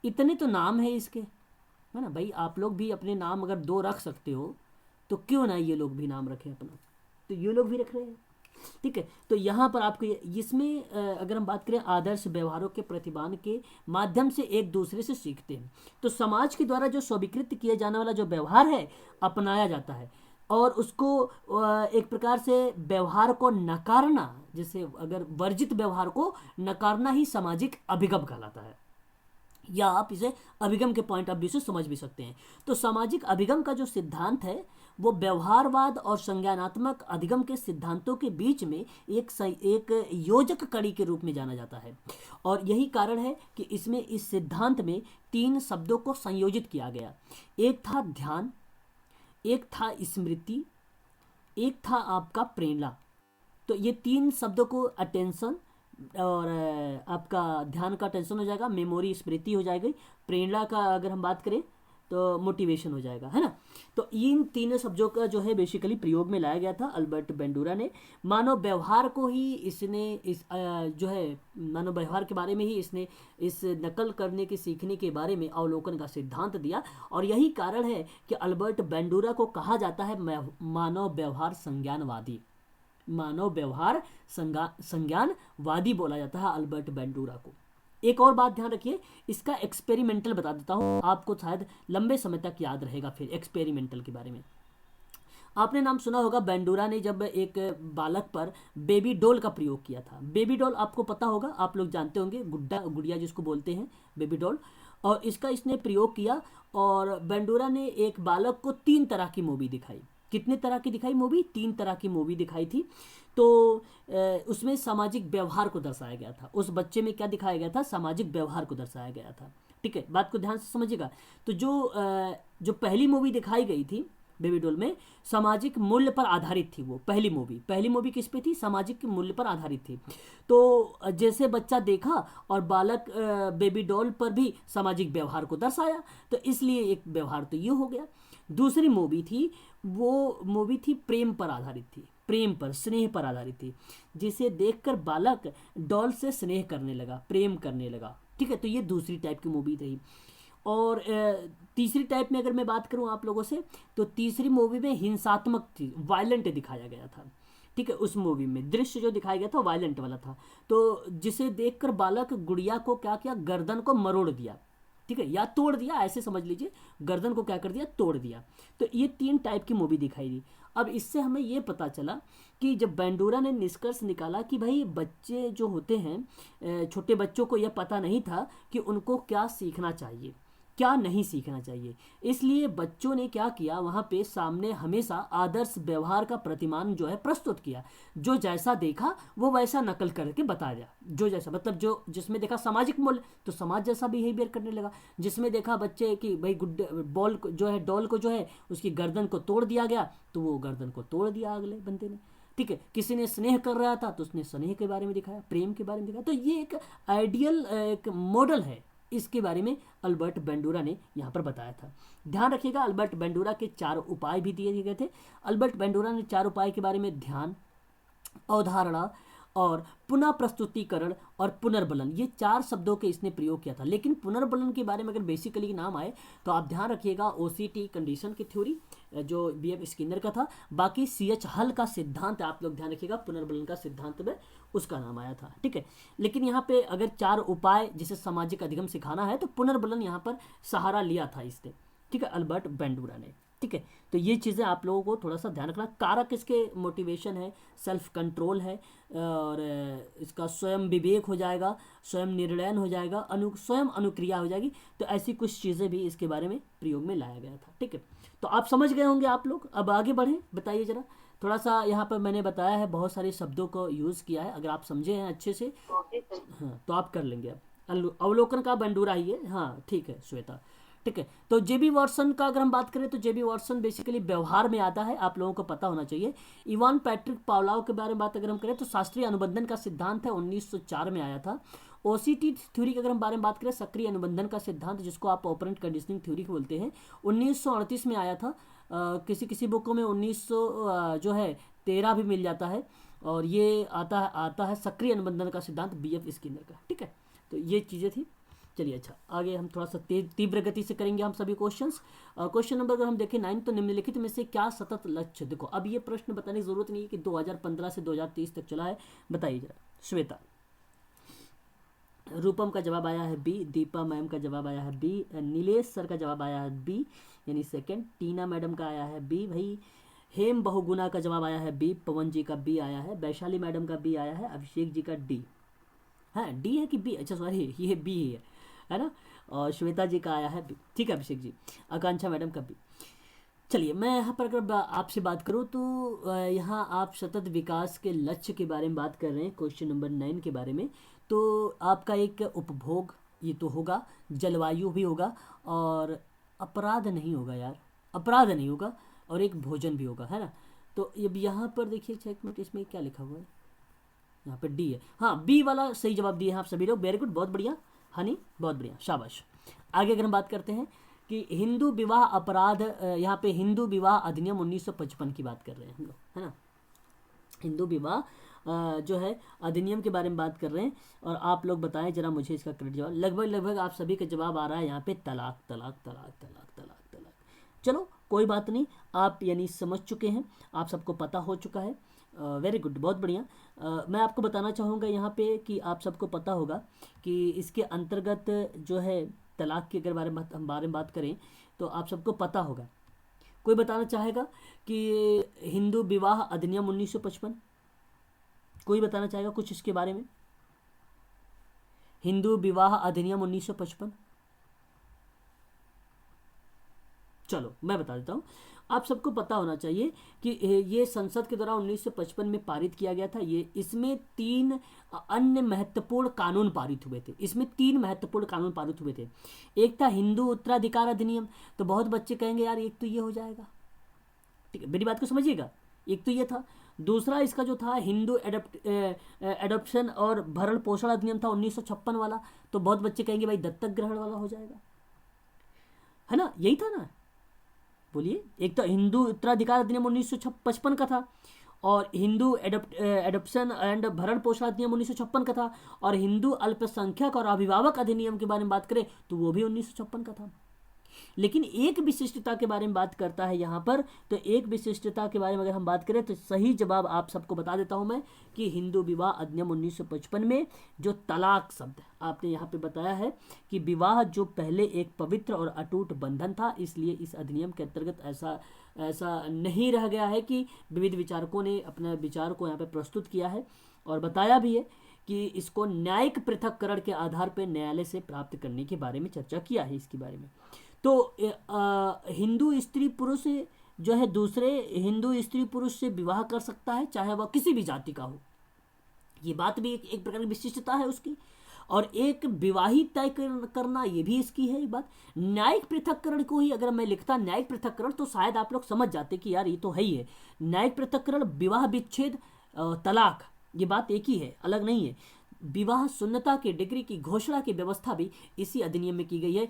इतने तो नाम है इसके, है ना भाई। आप लोग भी अपने नाम अगर 2 रख सकते हो तो क्यों ना ये लोग भी नाम रखें अपना, तो ये लोग भी रख रहे हैं, ठीक है। तो यहाँ पर आपको इसमें अगर हम बात करें आदर्श व्यवहारों के प्रतिपादन के माध्यम से एक दूसरे से सीखते हैं, तो समाज के द्वारा जो स्वीकृत किए जाने वाला जो व्यवहार है अपनाया जाता है, और उसको एक प्रकार से व्यवहार को नकारना, जैसे अगर वर्जित व्यवहार को नकारना ही सामाजिक अभिगम कहलाता है, या आप इसे अभिगम के पॉइंट ऑफ व्यू से समझ भी सकते हैं। तो सामाजिक अभिगम का जो सिद्धांत है वो व्यवहारवाद और संज्ञानात्मक अधिगम के सिद्धांतों के बीच में एक योजक कड़ी के रूप में जाना जाता है, और यही कारण है कि इसमें, इस सिद्धांत में 3 शब्दों को संयोजित किया गया। एक था ध्यान, एक था स्मृति, एक था आपका प्रेरणा। तो ये 3 शब्दों को, अटेंशन और आपका ध्यान का टेंशन हो जाएगा, मेमोरी स्मृति हो जाएगी, प्रेरणा का अगर हम बात करें तो मोटिवेशन हो जाएगा, है ना। तो इन 3 शब्दों का जो है बेसिकली प्रयोग में लाया गया था अल्बर्ट बैंडोरा ने। मानव व्यवहार को ही इसने जो है मानव व्यवहार के बारे में ही इसने इस नकल करने के, सीखने के बारे में अवलोकन का सिद्धांत दिया, और यही कारण है कि अल्बर्ट बैंडोरा को कहा जाता है मानव व्यवहार संज्ञानवादी। मानव व्यवहार संज्ञानवादी बोला जाता है अल्बर्ट बैंडोरा को। एक और बात ध्यान रखिए, इसका एक्सपेरिमेंटल बता देता हूँ, आपको शायद लंबे समय तक याद रहेगा फिर एक्सपेरिमेंटल के बारे में। आपने नाम सुना होगा, बैंडोरा ने जब एक बालक पर बेबी डॉल का प्रयोग किया था। बेबी डॉल आपको पता होगा, आप लोग जानते होंगे, गुड़िया जिसको बोलते हैं, बेबी डॉल। और इसका इसने प्रयोग किया, और बैंडोरा ने एक बालक को 3 तरह की मूवी दिखाई। कितने तरह की दिखाई मूवी? 3 तरह की मूवी दिखाई थी। तो उसमें सामाजिक व्यवहार को दर्शाया गया था। उस बच्चे में क्या दिखाया गया था? सामाजिक व्यवहार को दर्शाया गया था, ठीक है। बात को ध्यान से समझिएगा। तो जो पहली मूवी दिखाई गई थी बेबी डॉल में, सामाजिक मूल्य पर आधारित थी। वो पहली मूवी किस पे थी? सामाजिक मूल्य पर आधारित थी। तो जैसे बच्चा देखा, और बालक बेबी डॉल पर भी सामाजिक व्यवहार को दर्शाया, तो इसलिए एक व्यवहार तो ये हो गया। दूसरी मूवी थी, वो मूवी थी प्रेम पर आधारित थी, प्रेम पर, स्नेह पर आधारित थी, जिसे देखकर बालक डॉल से स्नेह करने लगा, प्रेम करने लगा, ठीक है। तो ये दूसरी टाइप की मूवी रही। और तीसरी टाइप में अगर मैं बात करूं आप लोगों से, तो तीसरी मूवी में हिंसात्मक थी, वायलेंट दिखाया गया था, ठीक है। उस मूवी में दृश्य जो दिखाया गया था वायलेंट वाला था। तो जिसे देखकर बालक गुड़िया को क्या किया? गर्दन को मरोड़ दिया, ठीक है, या तोड़ दिया, ऐसे समझ लीजिए। गर्दन को क्या कर दिया? तोड़ दिया। तो ये 3 टाइप की मूवी दिखाई दी। अब इससे हमें ये पता चला कि जब बैंडोरा ने निष्कर्ष निकाला कि भाई बच्चे जो होते हैं, छोटे बच्चों को यह पता नहीं था कि उनको क्या सीखना चाहिए, क्या नहीं सीखना चाहिए। इसलिए बच्चों ने क्या किया, वहाँ पे सामने हमेशा आदर्श व्यवहार का प्रतिमान जो है प्रस्तुत किया। जो जैसा देखा वो वैसा नकल करके बता दिया। जो जैसा, मतलब जो जिसमें देखा सामाजिक मूल्य, तो समाज जैसा बिहेवियर करने लगा। जिसमें देखा बच्चे की भाई बॉल जो है, डॉल को जो है उसकी गर्दन को तोड़ दिया गया, तो वो गर्दन को तोड़ दिया अगले बंदे ने, ठीक है। किसी ने स्नेह कर रहा था तो उसने स्नेह के बारे में दिखाया, प्रेम के बारे में दिखाया। तो ये एक आइडियल एक मॉडल है, इसके बारे में अल्बर्ट बैंडोरा ने यहाँ पर बताया था। ध्यान रखिएगा, अल्बर्ट बैंडोरा के 4 उपाय भी दिए गए थे। अल्बर्ट बैंडोरा ने 4 उपाय के बारे में ध्यान, अवधारणा और पुनः प्रस्तुतिकरण और पुनर्बलन, ये 4 शब्दों के इसने प्रयोग किया था। लेकिन पुनर्बलन के बारे में अगर बेसिकली नाम आए तो आप ध्यान रखिएगा ओसीटी कंडीशन की थ्योरी जो बीएफ स्किनर का था। बाकी सीएच हल का सिद्धांत आप लोग ध्यान रखिएगा, पुनर्बलन का सिद्धांत में उसका नाम आया था, ठीक है। लेकिन यहाँ पे अगर 4 उपाय जिसे सामाजिक अधिगम सिखाना है तो पुनर्बलन यहाँ पर सहारा लिया था इसने, ठीक है, अल्बर्ट बेंडूरा ने, ठीक है। तो ये चीज़ें आप लोगों को थोड़ा सा ध्यान रखना। कारक इसके मोटिवेशन है, सेल्फ कंट्रोल है, और इसका स्वयं विवेक हो जाएगा, स्वयं निर्णयन हो जाएगा, स्वयं अनुक्रिया हो जाएगी। तो ऐसी कुछ चीज़ें भी इसके बारे में प्रयोग में लाया गया था, ठीक है। तो आप समझ गए होंगे आप लोग। अब आगे बढ़ें, बताइए ज़रा। थोड़ा सा यहाँ पर मैंने बताया है, बहुत सारे शब्दों को यूज़ किया है, अगर आप समझे हैं अच्छे से हाँ तो आप कर लेंगे। अब अवलोकन का बेंडूरा ही है, हाँ ठीक है श्वेता, ठीक है। तो जेबी वॉटसन का अगर हम बात करें तो जेबी वॉटसन बेसिकली व्यवहार में आता है, आप लोगों को पता होना चाहिए। इवान पैट्रिक पावलोव के बारे में बात अगर हम करें तो शास्त्रीय अनुबंधन का सिद्धांत है, 1904 में आया था। ओसीटी थ्योरी के अगर हम बारे में बात करें, सक्रिय अनुबंधन का सिद्धांत जिसको आप ऑपरेंट कंडीशनिंग थ्योरी बोलते हैं, 1938 में आया था। किसी किसी बुकों में 1900 जो है 13 भी मिल जाता है। और ये आता है सक्रिय अनुबंधन का सिद्धांत बीएफ स्किनर का, ठीक है। तो ये चीज़ें थी। चलिए अच्छा, आगे हम थोड़ा सा तीव्र गति से करेंगे हम सभी क्वेश्चंस। क्वेश्चन नंबर अगर हम देखें 9, तो निम्नलिखित में से क्या सतत लक्ष्य, देखो अब ये प्रश्न बताने की जरूरत नहीं है कि 2015 से 2030 तक चला है, बताइए जरा। श्वेता, रूपम का जवाब आया है बी, दीपा मैम का जवाब आया है बी, नीलेश सर का जवाब आया है बी यानी सेकंड, टीना मैडम का आया है बी भाई, हेम बहुगुना का जवाब आया है बी, पवन जी का बी आया है, वैशाली मैडम का बी आया है, अभिषेक जी का डी, हाँ डी है कि बी, अच्छा सॉरी ये बी ही है ना, और श्वेता जी का आया है बी, ठीक है अभिषेक जी, आकांक्षा मैडम का बी। चलिए मैं यहाँ पर अगर आपसे बात करूँ तो यहाँ आप सतत विकास के लक्ष्य के बारे में बात कर रहे हैं, क्वेश्चन नंबर 9 के बारे में। तो आपका एक उपभोग ये तो होगा, जलवायु भी होगा, और अपराध नहीं होगा यार, अपराध नहीं होगा, और एक भोजन भी होगा, है ना। तो अब यहाँ पर देखिए, एक मिनट, इसमें क्या लिखा हुआ है, यहाँ पे डी है, हाँ बी वाला सही जवाब दिए हैं आप सभी लोग, वेरी गुड, बहुत बढ़िया हनी, बहुत बढ़िया, शाबाश। आगे अगर हम बात करते हैं कि हिंदू विवाह अपराध, यहाँ पे हिंदू विवाह अधिनियम 1955 की बात कर रहे हैं हम लोग, है ना। हिंदू विवाह जो है अधिनियम के बारे में बात कर रहे हैं, और आप लोग बताएं जरा मुझे इसका करेक्ट जवाब। लगभग आप सभी का जवाब आ रहा है यहाँ पे तलाक तलाक तलाक तलाक तलाक तलाक। चलो कोई बात नहीं, आप यानी समझ चुके हैं, आप सबको पता हो चुका है, वेरी गुड, बहुत बढ़िया। मैं आपको बताना चाहूँगा यहाँ पे कि आप सबको पता होगा कि इसके अंतर्गत जो है तलाक के अगर हम बारे में बात करें तो आप सबको पता होगा। कोई बताना चाहेगा कि हिंदू विवाह अधिनियम 1955, कोई बताना चाहेगा कुछ इसके बारे में? हिंदू विवाह अधिनियम 1955, चलो मैं बता देता हूँ, आप सबको पता होना चाहिए कि ये संसद के द्वारा 1955 में पारित किया गया था। ये इसमें 3 अन्य महत्वपूर्ण कानून पारित हुए थे, इसमें 3 महत्वपूर्ण कानून पारित हुए थे। एक था हिंदू उत्तराधिकार अधिनियम, तो बहुत बच्चे कहेंगे यार एक तो ये हो जाएगा, ठीक है, मेरी बात को समझिएगा, एक तो ये था। दूसरा इसका जो था हिंदू एडॉप्शन और भरण पोषण अधिनियम था 1956 वाला, तो बहुत बच्चे कहेंगे भाई दत्तक ग्रहण वाला हो जाएगा, है ना, यही था ना, बोलिए। एक तो हिंदू उत्तराधिकार अधिनियम 1955 का था, और हिंदू एडॉप्शन एंड भरण पोषण अधिनियम 1956 का था, और हिंदू अल्पसंख्यक और अभिभावक अधिनियम के बारे में बात करें तो वो भी 1956 का था। लेकिन एक विशिष्टता के बारे में बात करता है यहाँ पर, तो एक विशिष्टता के बारे में अगर हम बात करें तो सही जवाब आप सबको बता देता हूँ मैं कि हिंदू विवाह अधिनियम 1955 में जो तलाक शब्द आपने यहाँ पे बताया है कि विवाह जो पहले एक पवित्र और अटूट बंधन था, इसलिए इस अधिनियम के अंतर्गत ऐसा नहीं रह गया है कि विविध विचारकों ने अपने विचार को यहाँ पे प्रस्तुत किया है और बताया भी है कि इसको न्यायिक पृथक्करण के आधार पर न्यायालय से प्राप्त करने के बारे में चर्चा किया है इसके बारे में। तो हिंदू स्त्री पुरुष जो है दूसरे हिंदू स्त्री पुरुष से विवाह कर सकता है, चाहे वह किसी भी जाति का हो, ये बात भी एक प्रकार की विशिष्टता है उसकी। और एक विवाहित तय करना ये भी इसकी है एक बात। न्यायिक पृथक्करण को ही अगर मैं लिखता न्यायिक पृथक्करण तो शायद आप लोग समझ जाते कि यार ये तो है ही है। न्यायिक पृथक्करण, विवाह विच्छेद, तलाक, ये बात एक ही है, अलग नहीं है। विवाह शून्यता के डिग्री की घोषणा की व्यवस्था भी इसी अधिनियम में की गई है,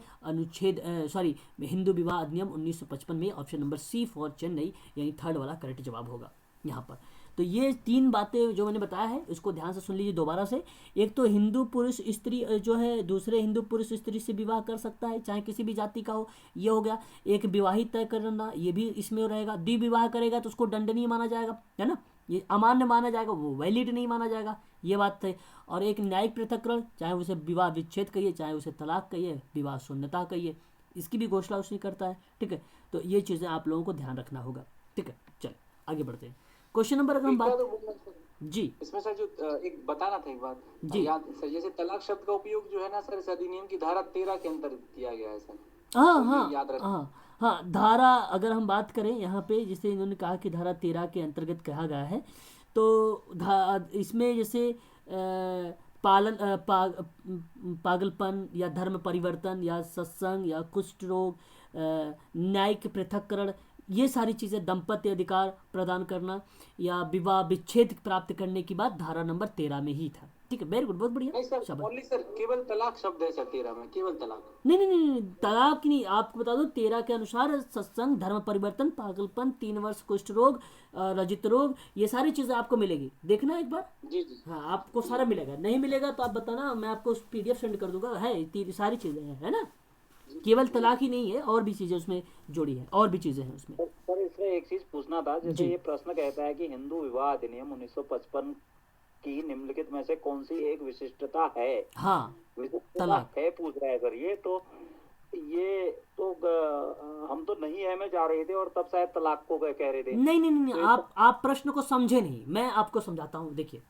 हिंदू विवाह अधिनियम 1955 में। Option number C for Chennai यानी थर्ड वाला करेक्ट जवाब होगा यहाँ पर। तो ये 3 बातें जो मैंने बताया है इसको ध्यान से सुन लीजिए दोबारा से। एक तो हिंदू पुरुष स्त्री जो है दूसरे हिंदू पुरुष स्त्री से विवाह कर सकता है, चाहे किसी भी जाति का हो, ये हो गया। एक विवाहित तय करना, ये भी इसमें रहेगा। द्विविवाह करेगा तो उसको दंडनीय माना जाएगा, है ना, ये अमान्य माना जाएगा, वो वैलिड नहीं माना जाएगा, ये बात है। और एक न्यायिक पृथक्करण, चाहे उसे विवाह विच्छेद कहिए, चाहे उसे तलाक कहिए, विवाह शून्यता कहिए, इसकी भी घोषणा उसने करता है, ठीक है। तो ये चीज़ें आप लोगों को ध्यान रखना होगा, ठीक है। चल आगे बढ़ते हैं। क्वेश्चन नंबर अगर हम बात जी इसमें सर जो एक बताना था एक बात जी याद सर, जैसे तलाक शब्द का उपयोग जो है ना सर, इस अधिनियम की धारा 13 के अंतर्गत किया गया है सर। हाँ तो हाँ ये याद रख हाँ धारा अगर हम बात करें यहाँ पे, जैसे इन्होंने कहा कि धारा 13 के अंतर्गत कहा गया है, तो इसमें जैसे पागलपन या धर्म परिवर्तन या सत्संग या कुष्ठ रोग, न्यायिक पृथक्करण, ये सारी चीज़ें, दंपत्य अधिकार प्रदान करना या विवाह विच्छेद प्राप्त करने की बात धारा नंबर 13 में ही था, ठीक है। वेरी गुड, बहुत बढ़िया, नहीं सर, शाबाश। ओनली सर केवल तलाक शब्द है सर 13 में, केवल तलाक। नहीं नहीं नहीं नहीं, तलाक नहीं, आपको बता दो 13 के अनुसार सत्संग, धर्म परिवर्तन, पागलपन, 3 वर्ष कुष्ठ रोग, रजित रोग, ये सारी चीज़ें आपको मिलेगी, देखना एक बार। जी जी हाँ आपको सारा मिलेगा, नहीं मिलेगा तो आप बताना, मैं आपको PDF सेंड कर दूंगा, है सारी चीज़ें हैं, है ना। केवल तलाक ही नहीं है, और भी चीज़ें उसमें जोड़ी है, और भी चीज़ें हैं उसमें। सर इसमें एक चीज पूछना था, जैसे जी। ये प्रश्न कहता है कि हिंदू विवाह अधिनियम 1955 की निम्नलिखित में से कौन सी एक विशिष्टता है, हाँ विशिष्टता तलाक। है पूछ रहा है सर। ये तो हम तो नहीं है में जा रहे थे और तब शायद तलाक को कह रहे थे। नहीं नहीं नहीं, तो आप प्रश्न को समझे नहीं, मैं आपको समझाता हूँ। देखिए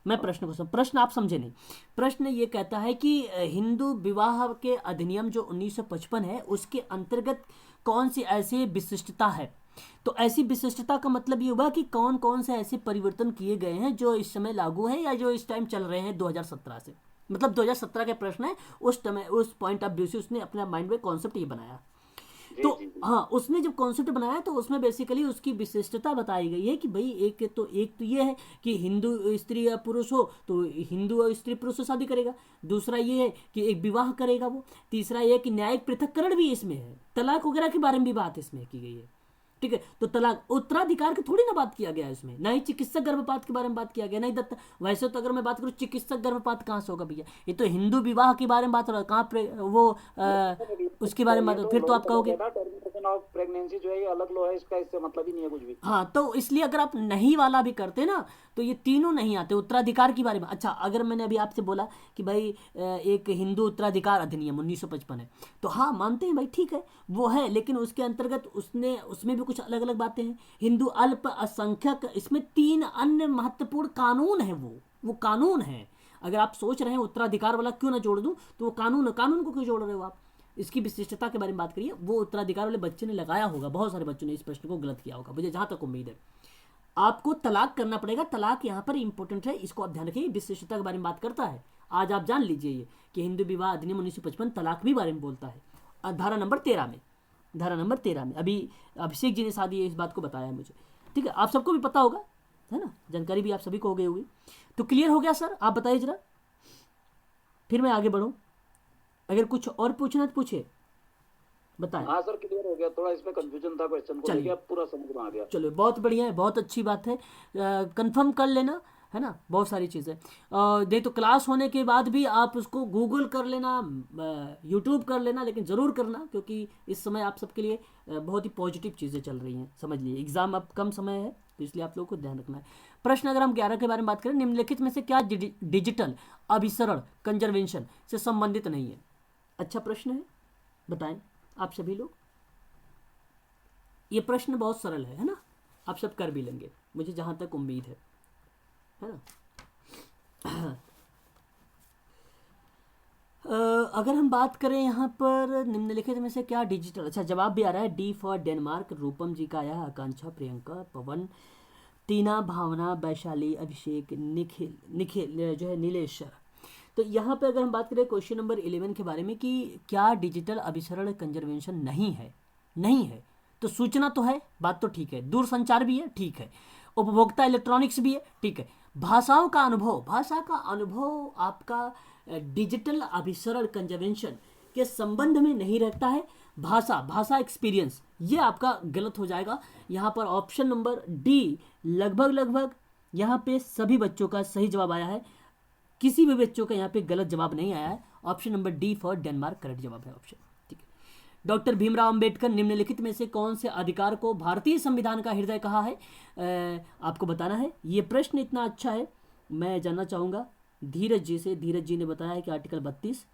मैं प्रश्न आप समझे नहीं। प्रश्न ये कहता है कि हिंदू विवाह के अधिनियम जो 1955 है उसके अंतर्गत कौन सी ऐसी विशिष्टता है। तो ऐसी विशिष्टता का मतलब ये हुआ कि कौन कौन से ऐसे परिवर्तन किए गए हैं जो इस समय लागू हैं या जो इस टाइम चल रहे हैं 2017 से, मतलब 2017 के प्रश्न है, उस समय उस पॉइंट ऑफ व्यू से उसने अपने माइंड में कॉन्सेप्ट ये बनाया। तो हाँ उसने जब कॉन्सेप्ट बनाया तो उसमें बेसिकली उसकी विशिष्टता बताई गई है कि भाई एक तो ये है कि हिंदू स्त्री या पुरुष हो तो हिंदू और स्त्री पुरुष से शादी करेगा, दूसरा ये है कि एक विवाह करेगा वो, तीसरा ये है कि न्यायिक पृथक्करण भी इसमें है, तलाक वगैरह के बारे में भी बात इसमें की गई है, ठीक है। तो तलाक उत्तराधिकार की थोड़ी ना बात किया गया है इसमें, ना ही चिकित्सक गर्भपात के बारे में बात किया गया, नहीं दत्त। वैसे तो अगर मैं बात करूँ चिकित्सक गर्भपात कहाँ से होगा भैया, ये तो हिंदू विवाह के बारे में बात हो रहा है, कहाँ वो उसके बारे में बात, फिर तो आप कहोगे टर्मिनेशन ऑफ प्रेगनेंसी जो है ये अलग लो है, इसका इससे मतलब ही नहीं है कुछ भी। हाँ तो इसलिए अगर आप नहीं वाला भी करते ना तो ये तीनों नहीं आते उत्तराधिकार के बारे में। अच्छा अगर मैंने अभी आपसे बोला कि भाई एक हिंदू उत्तराधिकार अधिनियम 1955 है, तो हाँ मानते हैं भाई ठीक है वो है, लेकिन उसके अंतर्गत उसमें भी कुछ अलग अलग बातें हैं। हिंदू अल्पसंख्यक, इसमें 3 अन्य महत्वपूर्ण कानून है, वो कानून है। अगर आप सोच रहे हैं उत्तराधिकार वाला क्यों ना जोड़ दूं, तो वो कानून को क्यों जोड़ रहे हो आप। इसकी विशिष्टता के बारे में बात करिए, वो उत्तराधिकार वाले बच्चे ने लगाया होगा, बहुत सारे बच्चों ने इस प्रश्न को गलत किया होगा, मुझे जहां तक उम्मीद है। आपको तलाक करना पड़ेगा, तलाक यहाँ पर इंपॉर्टेंट है, इसको आप ध्यान रखिए, विशिष्टता के बारे में बात करता है। आज आप जान लीजिए ये कि हिंदू विवाह अधिनियम 1955 तलाक भी बारे में बोलता है, धारा नंबर 13 में। अभी अभिषेक जी ने शादी इस बात को बताया है मुझे, ठीक है। आप सबको भी पता होगा, है ना, जानकारी भी आप सभी को हो गई होगी। तो क्लियर हो गया सर, आप बताइए जरा, फिर मैं आगे बढ़ूँ। अगर कुछ और पूछना तो पूछिए, बताएं। हाँ सर क्लियर हो गया, थोड़ा इसमें कंफ्यूजन था क्वेश्चन को लेकर, पूरा समझ में आ गया। चलो बहुत बढ़िया है, बहुत अच्छी बात है, कंफर्म कर लेना, है ना, बहुत सारी चीज़ें। नहीं तो क्लास होने के बाद भी आप उसको गूगल कर लेना, यूट्यूब कर लेना, लेकिन ज़रूर करना, क्योंकि इस समय आप सबके लिए बहुत ही पॉजिटिव चीज़ें चल रही हैं, समझ लीजिए। एग्ज़ाम अब कम समय है तो इसलिए आप लोगों को ध्यान रखना है। प्रश्न अगर हम 11 के बारे में बात करें, निम्नलिखित में से क्या डिजिटल अभिसरण कंजर्वेशन से संबंधित नहीं है। अच्छा प्रश्न है, बताएं आप सभी लोग। ये प्रश्न बहुत सरल है ना, आप सब कर भी लेंगे, मुझे जहां तक उम्मीद है ना। अगर हम बात करें यहाँ पर निम्नलिखित में से क्या डिजिटल, अच्छा जवाब भी आ रहा है, डी फॉर डेनमार्क, रूपम जी का आया, आकांक्षा, प्रियंका, पवन, टीना, भावना, वैशाली, अभिषेक, निखिल जो है, नीलेश्वर। तो यहाँ पे अगर हम बात करें क्वेश्चन नंबर 11 के बारे में कि क्या डिजिटल अभिसरण कंजर्वेशन नहीं है, तो सूचना तो है, बात तो ठीक है, दूरसंचार भी है, ठीक है, उपभोक्ता इलेक्ट्रॉनिक्स भी है, ठीक है, भाषा का अनुभव आपका डिजिटल अभिसरण कंजर्वेशन के संबंध में नहीं रहता है। भाषा एक्सपीरियंस ये आपका गलत हो जाएगा। यहाँ पर ऑप्शन नंबर डी लगभग यहाँ पे सभी बच्चों का सही जवाब आया है, किसी भी बच्चों का यहाँ पे गलत जवाब नहीं आया है। Option number D for Denmark correct जवाब है ऑप्शन। ठीक है। डॉक्टर भीमराव अंबेडकर निम्नलिखित में से कौन से अधिकार को भारतीय संविधान का हृदय कहा है? आपको बताना है। ये प्रश्न इतना अच्छा है, मैं जानना चाहूँगा धीरज जी से। धीरज जी ने बताया है कि आर्टिकल 32।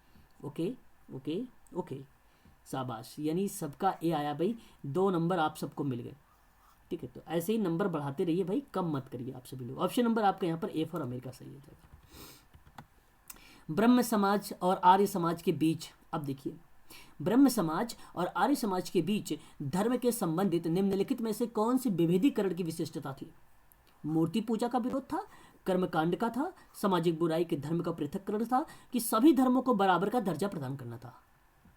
ओके ओके ओके, शाबाश, यानी सबका ए आया भाई, 2 नंबर आप सबको मिल गए। ठीक है, तो ऐसे ही नंबर बढ़ाते रहिए भाई, कम मत करिए आप सभी लोग। ऑप्शन नंबर आपका यहाँ पर ए फॉर अमेरिका सही है। ब्रह्म समाज और आर्य समाज के बीच, अब देखिए, ब्रह्म समाज और आर्य समाज के बीच धर्म के संबंधित निम्नलिखित में से कौन सी विभेदीकरण की विशिष्टता थी? मूर्ति पूजा का विरोध था, कर्मकांड का था, सामाजिक बुराई के धर्म का पृथक्करण था, कि सभी धर्मों को बराबर का दर्जा प्रदान करना था?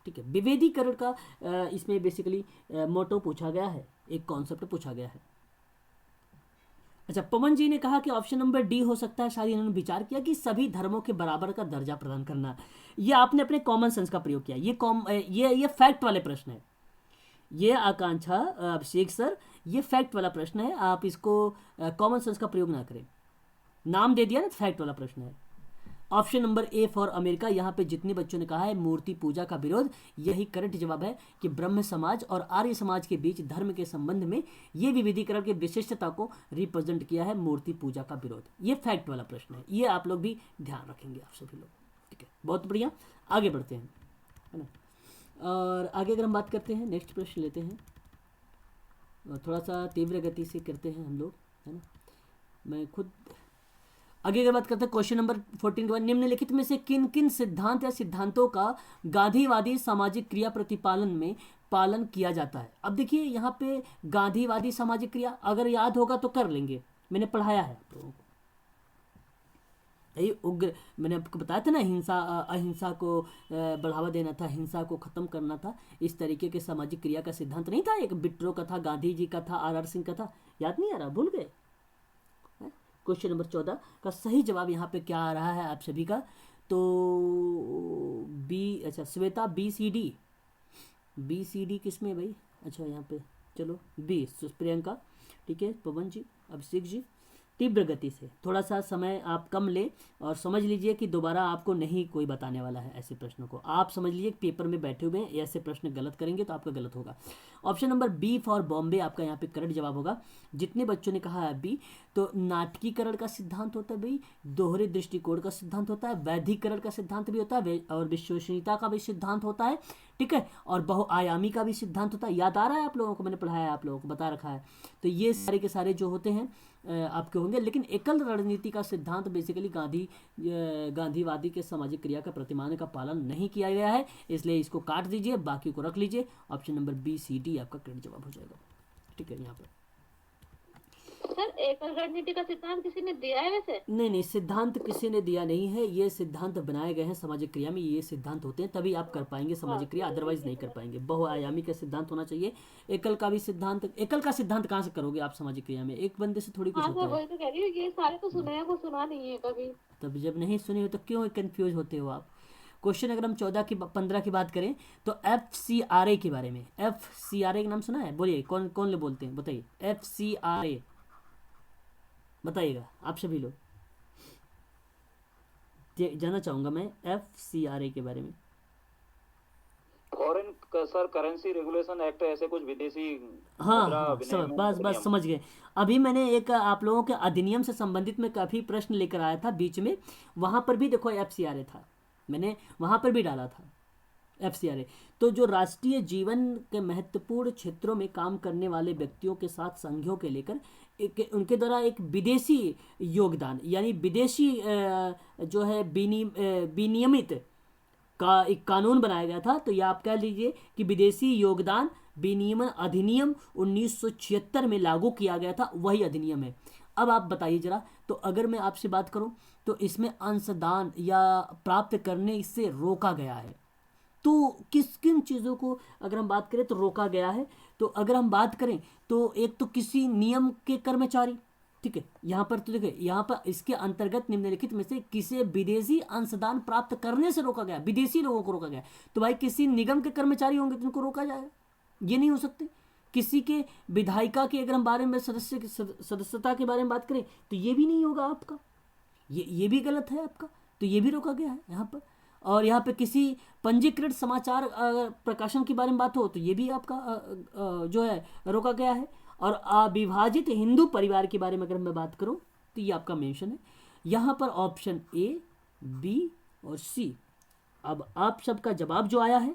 ठीक है, विभेदीकरण का इसमें बेसिकली मोटो पूछा गया है, एक कॉन्सेप्ट पूछा गया है। अच्छा, पवन जी ने कहा कि ऑप्शन नंबर डी हो सकता है, शायद इन्होंने विचार किया कि सभी धर्मों के बराबर का दर्जा प्रदान करना। ये आपने अपने कॉमन सेंस का प्रयोग किया, ये फैक्ट वाले प्रश्न है। ये आकांक्षा अभिषेक सर, ये फैक्ट वाला प्रश्न है, आप इसको कॉमन सेंस का प्रयोग ना करें। नाम दे दिया ना, फैक्ट वाला प्रश्न है। Option number A for America, यहाँ पे जितने बच्चों ने कहा है मूर्ति पूजा का विरोध, यही करेक्ट जवाब है कि ब्रह्म समाज और आर्य समाज के बीच धर्म के संबंध में ये विविधीकरण की विशिष्टता को रिप्रेजेंट किया है, मूर्ति पूजा का विरोध। ये फैक्ट वाला प्रश्न है, ये आप लोग भी ध्यान रखेंगे आप सभी लोग। ठीक है, बहुत बढ़िया, आगे बढ़ते हैं, है ना। और आगे अगर हम बात करते हैं, नेक्स्ट प्रश्न लेते हैं, और थोड़ा सा तीव्र गति से करते हैं हम लोग, है ना। मैं खुद आगे अगर बात करते हैं क्वेश्चन नंबर 14 के बाद, निम्नलिखित में से किन किन सिद्धांत या सिद्धांतों का गांधीवादी सामाजिक क्रिया प्रतिपालन में पालन किया जाता है? अब देखिए यहाँ पे गांधीवादी सामाजिक क्रिया अगर याद होगा तो कर लेंगे, मैंने पढ़ाया है आप लोगों को। यही उग्र, मैंने आपको बताया था ना, हिंसा अहिंसा को बढ़ावा देना था, हिंसा को खत्म करना था, इस तरीके के सामाजिक क्रिया का सिद्धांत नहीं था? एक बिट्रो का था, गांधी जी का था, आर सिंह का था, याद नहीं आ रहा, भूल गए? क्वेश्चन नंबर 14 का सही जवाब यहाँ पे क्या आ रहा है आप सभी का? तो बी, अच्छा श्वेता, बी सी डी किस में भाई? अच्छा यहाँ पे चलो बी, प्रियंका, ठीक है, पवन जी, अभिषेक जी। तीव्र गति से, थोड़ा सा समय आप कम ले और समझ लीजिए कि दोबारा आपको नहीं कोई बताने वाला है ऐसे प्रश्नों को। आप समझ लीजिए पेपर में बैठे हुए हैं, ऐसे प्रश्न गलत करेंगे तो आपका गलत होगा। Option number B for Bombay आपका यहाँ पे करेक्ट जवाब होगा। जितने बच्चों ने कहा है बी, तो नाटकीकरण का सिद्धांत होता है भाई, दोहरे दृष्टिकोण का सिद्धांत होता है, वैधिकरण का सिद्धांत भी होता है, और विश्वसनीयता का भी सिद्धांत होता है, ठीक है, और बहुआयामी का भी सिद्धांत होता है। याद आ रहा है आप लोगों को? मैंने पढ़ाया है, आप लोगों को बता रखा है। तो ये सारे के सारे जो होते हैं आपके होंगे। लेकिन एकल रणनीति का सिद्धांत बेसिकली गांधीवादी के सामाजिक क्रिया का प्रतिमान का पालन नहीं किया गया है, इसलिए इसको काट दीजिए, बाकी को रख लीजिए। Option number B C D आपका करेक्ट जवाब हो जाएगा। ठीक है, यहाँ पर सर एकल रणनीति का सिद्धांत किसी ने दिया है वैसे? नहीं, सिद्धांत किसी ने दिया नहीं है, ये सिद्धांत बनाए गए हैं सामाजिक क्रिया में, ये सिद्धांत होते हैं, तभी आप कर पाएंगे सामाजिक क्रिया, अदरवाइज नहीं कर पाएंगे। बहुआयामी का सिद्धांत होना चाहिए, एकल का सिद्धांत कहाँ से करोगे आप सामाजिक क्रिया में? एक बंदे से थोड़ी कुछ होता है। वही तो कह रही हूँ, ये सारे तो सुने हैं, वो सुना नहीं है कभी। तब जब नहीं सुने हो तो क्यों कंफ्यूज होते हो आप? क्वेश्चन अगर हम 15 की बात करें तो FCRA के बारे में, FCRA का नाम सुना है? बोलिए, कौन कौन ले बोलते हैं, बताइए। FCRA बताइएगा आप सभी लोग, जानना चाहूंगा मैं FCRA के बारे में। Foreign sir currency regulation act, ऐसे कुछ विदेशी हाँ, बस समझ गए। अभी मैंने एक आप लोगों के अधिनियम से संबंधित में काफ़ी प्रश्न लेकर आया था बीच में, वहाँ पर भी देखो FCRA था, मैंने वहाँ पर भी डाला था FCRA। तो जो राष्ट्रीय जीवन के महत्वपूर्ण क्षेत्रों में काम करने वाले व्यक्तियों के साथ संघों के लेकर उनके द्वारा एक विदेशी योगदान, यानी विदेशी जो है विनियमित का एक कानून बनाया गया था। तो ये आप कह लीजिए कि विदेशी योगदान विनियमन अधिनियम 1976 में लागू किया गया था, वही अधिनियम है। अब आप बताइए जरा, तो अगर मैं आपसे बात करूं तो इसमें अंशदान या प्राप्त करने से रोका गया है, तो किस किन चीज़ों को अगर हम बात करें तो रोका गया है? तो अगर हम बात करें तो एक तो किसी नियम के कर्मचारी, ठीक है, यहाँ पर तो देखिए, यहाँ पर इसके अंतर्गत निम्नलिखित में से किसी विदेशी अंशदान प्राप्त करने से रोका गया, विदेशी लोगों को रोका गया। तो भाई किसी निगम के कर्मचारी होंगे तो उनको रोका जाएगा, ये नहीं हो सकते। किसी के विधायिका के अगर हम बारे में सदस्यता के बारे में बात करें तो ये भी नहीं होगा आपका, ये भी गलत है आपका, तो ये भी रोका गया है यहाँ पर। और यहाँ पे किसी पंजीकृत समाचार प्रकाशन के बारे में बात हो तो ये भी आपका जो है रोका गया है। और अविभाजित हिंदू परिवार के बारे में अगर मैं बात करूँ तो ये आपका मेंशन है यहाँ पर, ऑप्शन ए, बी और सी। अब आप सबका जवाब जो आया है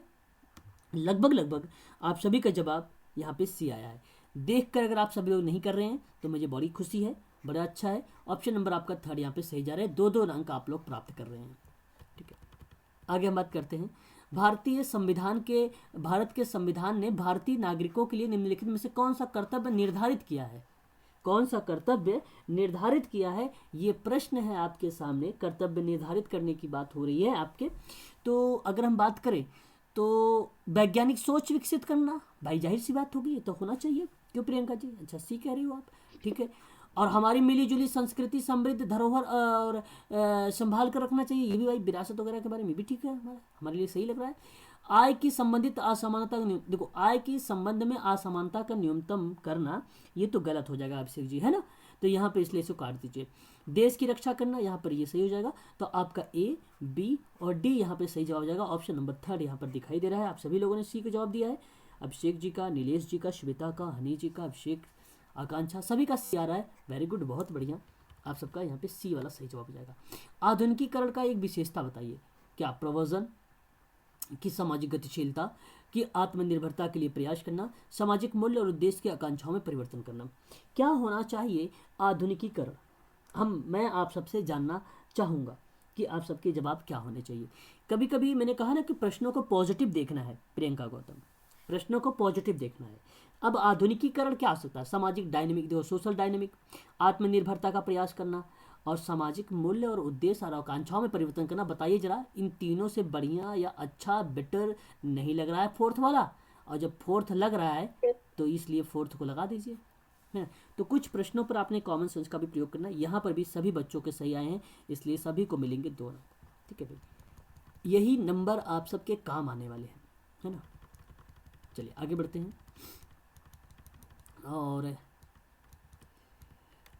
लगभग आप सभी का जवाब यहाँ पे सी आया है। देखकर अगर आप सभी लोग नहीं कर रहे हैं तो मुझे बड़ी खुशी है, बड़ा अच्छा है। ऑप्शन नंबर आपका थर्ड यहाँ पे सही जा रहा है, 2-2 अंक आप लोग प्राप्त कर रहे हैं। ठीक है, आगे हम बात करते हैं। भारत के संविधान ने भारतीय नागरिकों के लिए निम्नलिखित में से कौन सा कर्तव्य निर्धारित किया है? कौन सा कर्तव्य निर्धारित किया है, ये प्रश्न है आपके सामने। कर्तव्य निर्धारित करने की बात हो रही है आपके। तो अगर हम बात करें तो वैज्ञानिक सोच विकसित करना, भाई जाहिर सी बात होगी, ये तो होना चाहिए। क्यों प्रियंका जी? अच्छा, सी कह रही हो आप, ठीक है। और हमारी मिलीजुली संस्कृति, समृद्ध धरोहर और संभाल कर रखना चाहिए, ये भी भाई विरासत वगैरह के बारे में भी ठीक है, हमारे लिए सही लग रहा है। आय की संबंधित असमानता, देखो आय की संबंध में असमानता का न्यूनतम करना, ये तो गलत हो जाएगा अभिषेक जी, है ना, तो यहाँ पे इसलिए इसको काट दीजिए। देश की रक्षा करना, यहाँ पर ये सही हो जाएगा। तो आपका ए, बी और डी यहाँ पे सही जवाब हो जाएगा। ऑप्शन नंबर थर्ड यहाँ पर दिखाई दे रहा है। आप सभी लोगों ने सी का जवाब दिया है, अभिषेक जी का, नीलेश जी का, श्वेता का, हनी जी का, अभिषेक, आकांक्षा, सभी का सी आ रहा है। वेरी गुड, बहुत बढ़िया, आप सबका यहाँ पे सी वाला सही जवाब हो जाएगा। आधुनिकीकरण का एक विशेषता बताइए। क्या? प्रवर्जन की सामाजिक गतिशीलता की आत्मनिर्भरता के लिए प्रयास करना, सामाजिक मूल्य और उद्देश्य की आकांक्षाओं में परिवर्तन करना। क्या होना चाहिए आधुनिकीकरण? मैं आप सबसे जानना चाहूँगा कि आप सबके जवाब क्या होने चाहिए। कभी कभी मैंने कहा ना कि प्रश्नों को पॉजिटिव देखना है, प्रियंका गौतम, प्रश्नों को पॉजिटिव देखना है। अब आधुनिकीकरण क्या हो सकता है? सामाजिक डायनेमिक, देखो सोशल डायनेमिक, आत्मनिर्भरता का प्रयास करना और सामाजिक मूल्य और उद्देश्य और आकांक्षाओं में परिवर्तन करना। बताइए जरा, इन तीनों से बढ़िया या अच्छा, बेटर नहीं लग रहा है फोर्थ वाला? और जब फोर्थ लग रहा है तो इसलिए फोर्थ को लगा दीजिए, है। तो कुछ प्रश्नों पर आपने कॉमन सेंस का भी प्रयोग करना है। यहाँ पर भी सभी बच्चों के सही आए हैं, इसलिए सभी को मिलेंगे 2 अंक। ठीक है भाई, यही नंबर आप सबके काम आने वाले हैं, है ना। चलिए आगे बढ़ते हैं। और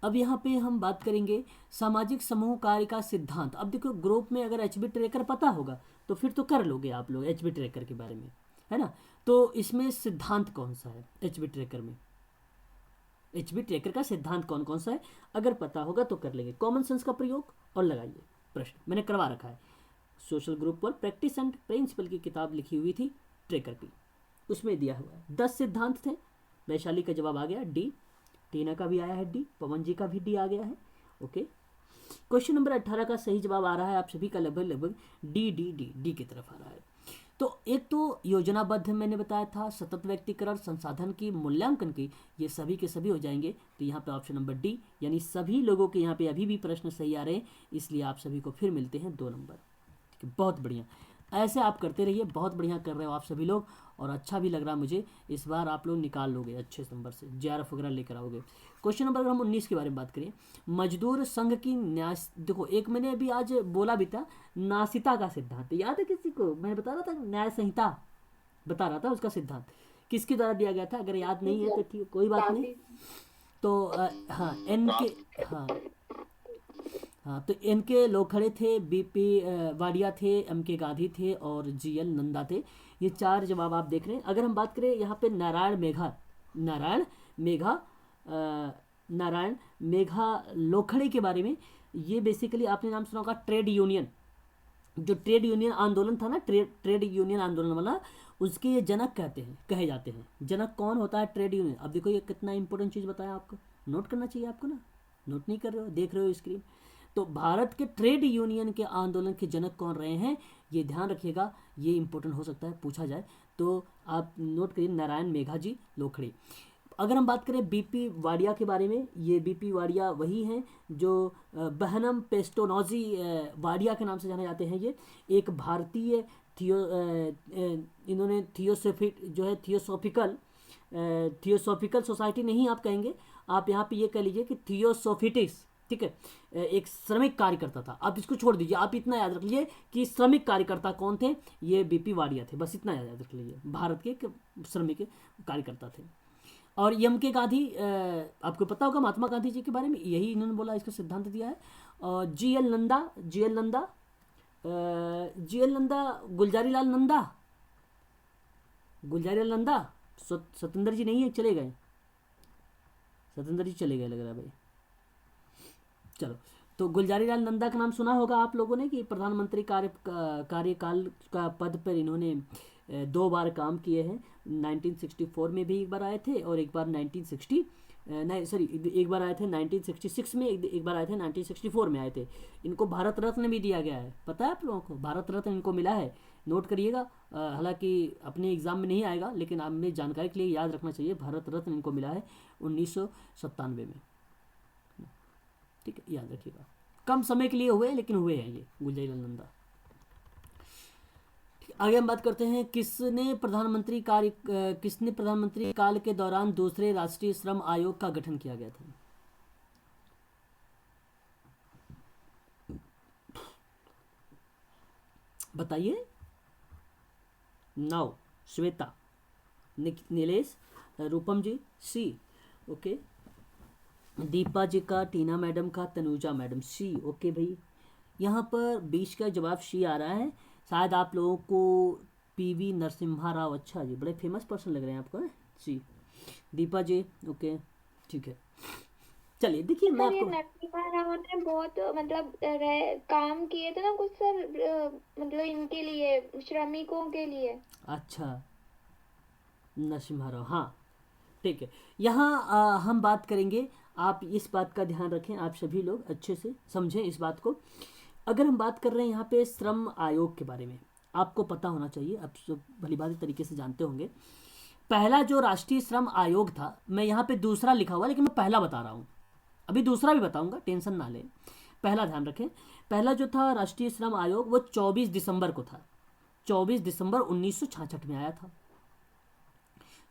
अब यहाँ पे हम बात करेंगे सामाजिक समूह कार्य का सिद्धांत। अब देखो, ग्रुप में अगर एचबी ट्रैकर पता होगा तो फिर तो कर लोगे आप लोग एचबी ट्रैकर के बारे में, है ना। तो इसमें सिद्धांत कौन सा है एचबी ट्रैकर में? एचबी ट्रैकर का सिद्धांत कौन कौन सा है अगर पता होगा तो कर लेंगे। कॉमन सेंस का प्रयोग और लगाइए प्रश्न, मैंने करवा रखा है। सोशल ग्रुप पर प्रैक्टिस एंड प्रिंसिपल की किताब लिखी हुई थी ट्रैकर की, उसमें दिया हुआ है 10 सिद्धांत थे। वैशाली का जवाब आ गया डी, टीना का भी आया है डी, पवन जी का भी डी आ गया है। ओके, क्वेश्चन नंबर 18 का सही जवाब आ रहा है आप सभी का लगभग डी डी डी डी की तरफ आ रहा है। तो एक तो योजनाबद्ध मैंने बताया था, सतत व्यक्तिकरण, संसाधन की मूल्यांकन की, ये सभी के सभी हो जाएंगे। तो यहाँ पे ऑप्शन नंबर डी, यानी सभी लोगों के यहाँ पे अभी भी प्रश्न सही आ रहे हैं, इसलिए आप सभी को फिर मिलते हैं 2 नंबर। ठीक है, बहुत बढ़िया, ऐसे आप करते रहिए, बहुत बढ़िया कर रहे हो आप सभी लोग, और अच्छा भी लग रहा मुझे। इस बार आप लोग निकाल लोगे अच्छे नंबर से, JRF वगैरह लेकर आओगे। क्वेश्चन नंबर अगर हम 19 के बारे में बात करें, मजदूर संघ की न्याय, देखो एक मैंने अभी आज बोला भी था, नासिता का सिद्धांत याद है किसी को? मैंने बता रहा था, न्याय संहिता बता रहा था, उसका सिद्धांत किसके द्वारा दिया गया था? अगर याद नहीं है तो ठीक, कोई बात नहीं। तो हाँ, तो NK लोखड़े थे, BP वाडिया थे, MK गांधी थे और GL नंदा थे। ये 4 जवाब आप देख रहे हैं। अगर हम बात करें यहाँ पे नारायण मेघा लोखड़े के बारे में, ये बेसिकली आपने नाम सुना होगा ट्रेड यूनियन, जो ट्रेड यूनियन आंदोलन था ना, ट्रेड यूनियन आंदोलन वाला, उसके ये जनक कहे जाते हैं। जनक कौन होता है? Trade union. अब देखो ये कितना इंपॉर्टेंट चीज़ बताया आपको, नोट करना चाहिए आपको ना, नोट नहीं कर रहे हो, देख रहे हो स्क्रीन। तो भारत के ट्रेड यूनियन के आंदोलन के जनक कौन रहे हैं, ये ध्यान रखिएगा, ये इंपॉर्टेंट हो सकता है पूछा जाए, तो आप नोट करिए, नारायण मेघाजी लोखड़े। अगर हम बात करें BP वाडिया के बारे में, ये BP वाडिया वही हैं जो बहनम पेस्टोनोजी वाडिया के नाम से जाने जाते हैं। ये एक भारतीय इन्होंने थियोसॉफिकल सोसाइटी नहीं आप कहेंगे, आप यहाँ पे ये कह लीजिए कि थियोसोफिटिक्स, ठीक है, एक श्रमिक कार्यकर्ता था। आप इसको छोड़ दीजिए, आप इतना याद रख लीजिए कि श्रमिक कार्यकर्ता कौन थे, ये BP वाडिया थे, बस इतना याद रख लीजिए, भारत के श्रमिक कार्यकर्ता थे। और एम के गांधी, आपको पता होगा महात्मा गांधी जी के बारे में, यही इन्होंने बोला, इसका सिद्धांत दिया है। और जी एल नंदा, गुलजारी लाल नंदा, सत्येंद्र जी नहीं है, चले गए, सत्येंद्र जी चले गए लग रहा है भाई। चलो, तो गुलजारी लाल नंदा का नाम सुना होगा आप लोगों ने कि प्रधानमंत्री कार्यकाल का पद पर इन्होंने 2 बार काम किए हैं। 1964 में भी एक बार आए थे और एक बार 1960 नहीं सॉरी एक बार आए थे 1966 में, एक बार आए थे 1964 में आए थे। इनको भारत रत्न भी दिया गया है, पता है आप लोगों को? भारत रत्न इनको मिला है, नोट करिएगा। हालांकि अपने एग्जाम में नहीं आएगा, लेकिन आपने जानकारी के लिए याद रखना चाहिए, भारत रत्न इनको मिला है 1997 में। ठीक है, याद रखिएगा। कम समय के लिए हुए, लेकिन हुए हैं ये गुलजारी लाल नंदा। आगे हम बात करते हैं, किसने प्रधानमंत्री काल के दौरान दूसरे राष्ट्रीय श्रम आयोग का गठन किया गया था? बताइए। नाउ श्वेता, नीलेश, रूपम जी सी, ओके, दीपा जी का, टीना मैडम का, तनुजा मैडम सी, ओके भाई। यहाँ पर 20 का जवाब सी आ रहा है। शायद आप लोगों को पीवी नरसिम्हा राव, अच्छा जी, बड़े फेमस पर्सन लग रहे हैं आपको, सी। दीपा जी, ओके, ठीक है। चलिए देखिए, मैं ये आपको नरसिम्हा राव ने बहुत मतलब काम किए थे ना कुछ सर, मतलब इनके लिए, श्रमिकों के लिए। अच्छा, नरसिम्हा राव, हाँ ठीक है। यहाँ हम बात करेंगे, आप इस बात का ध्यान रखें, आप सभी लोग अच्छे से समझें इस बात को। अगर हम बात कर रहे हैं यहाँ पे श्रम आयोग के बारे में, आपको पता होना चाहिए, आप सब भलीभांति तरीके से जानते होंगे। पहला जो राष्ट्रीय श्रम आयोग था, मैं यहाँ पे दूसरा लिखा हुआ, लेकिन मैं पहला बता रहा हूँ, अभी दूसरा भी बताऊंगा, टेंशन ना लें, पहला ध्यान रखें। पहला जो था राष्ट्रीय श्रम आयोग, वो 24 दिसंबर को था, 24 दिसंबर 1966 में आया था,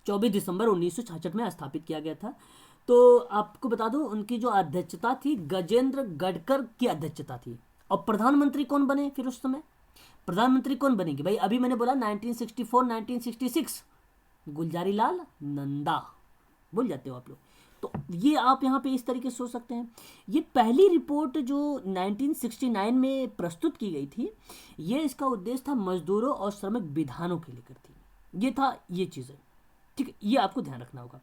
24 दिसंबर 1966 में स्थापित किया गया था। तो आपको बता दूं, उनकी जो अध्यक्षता थी, गजेंद्र गडकर की अध्यक्षता थी। और प्रधानमंत्री कौन बने फिर उस समय? प्रधानमंत्री कौन बनेंगे भाई? अभी मैंने बोला 1964 1966, गुलजारी लाल नंदा, भूल जाते हो आप लोग। तो ये आप यहाँ पे इस तरीके से सोच सकते हैं। ये पहली रिपोर्ट जो 1969 में प्रस्तुत की गई थी, ये इसका उद्देश्य था मजदूरों और श्रमिक विधानों के लेकर थी, ये था, ये चीज़ें, ठीक है, ये आपको ध्यान रखना होगा,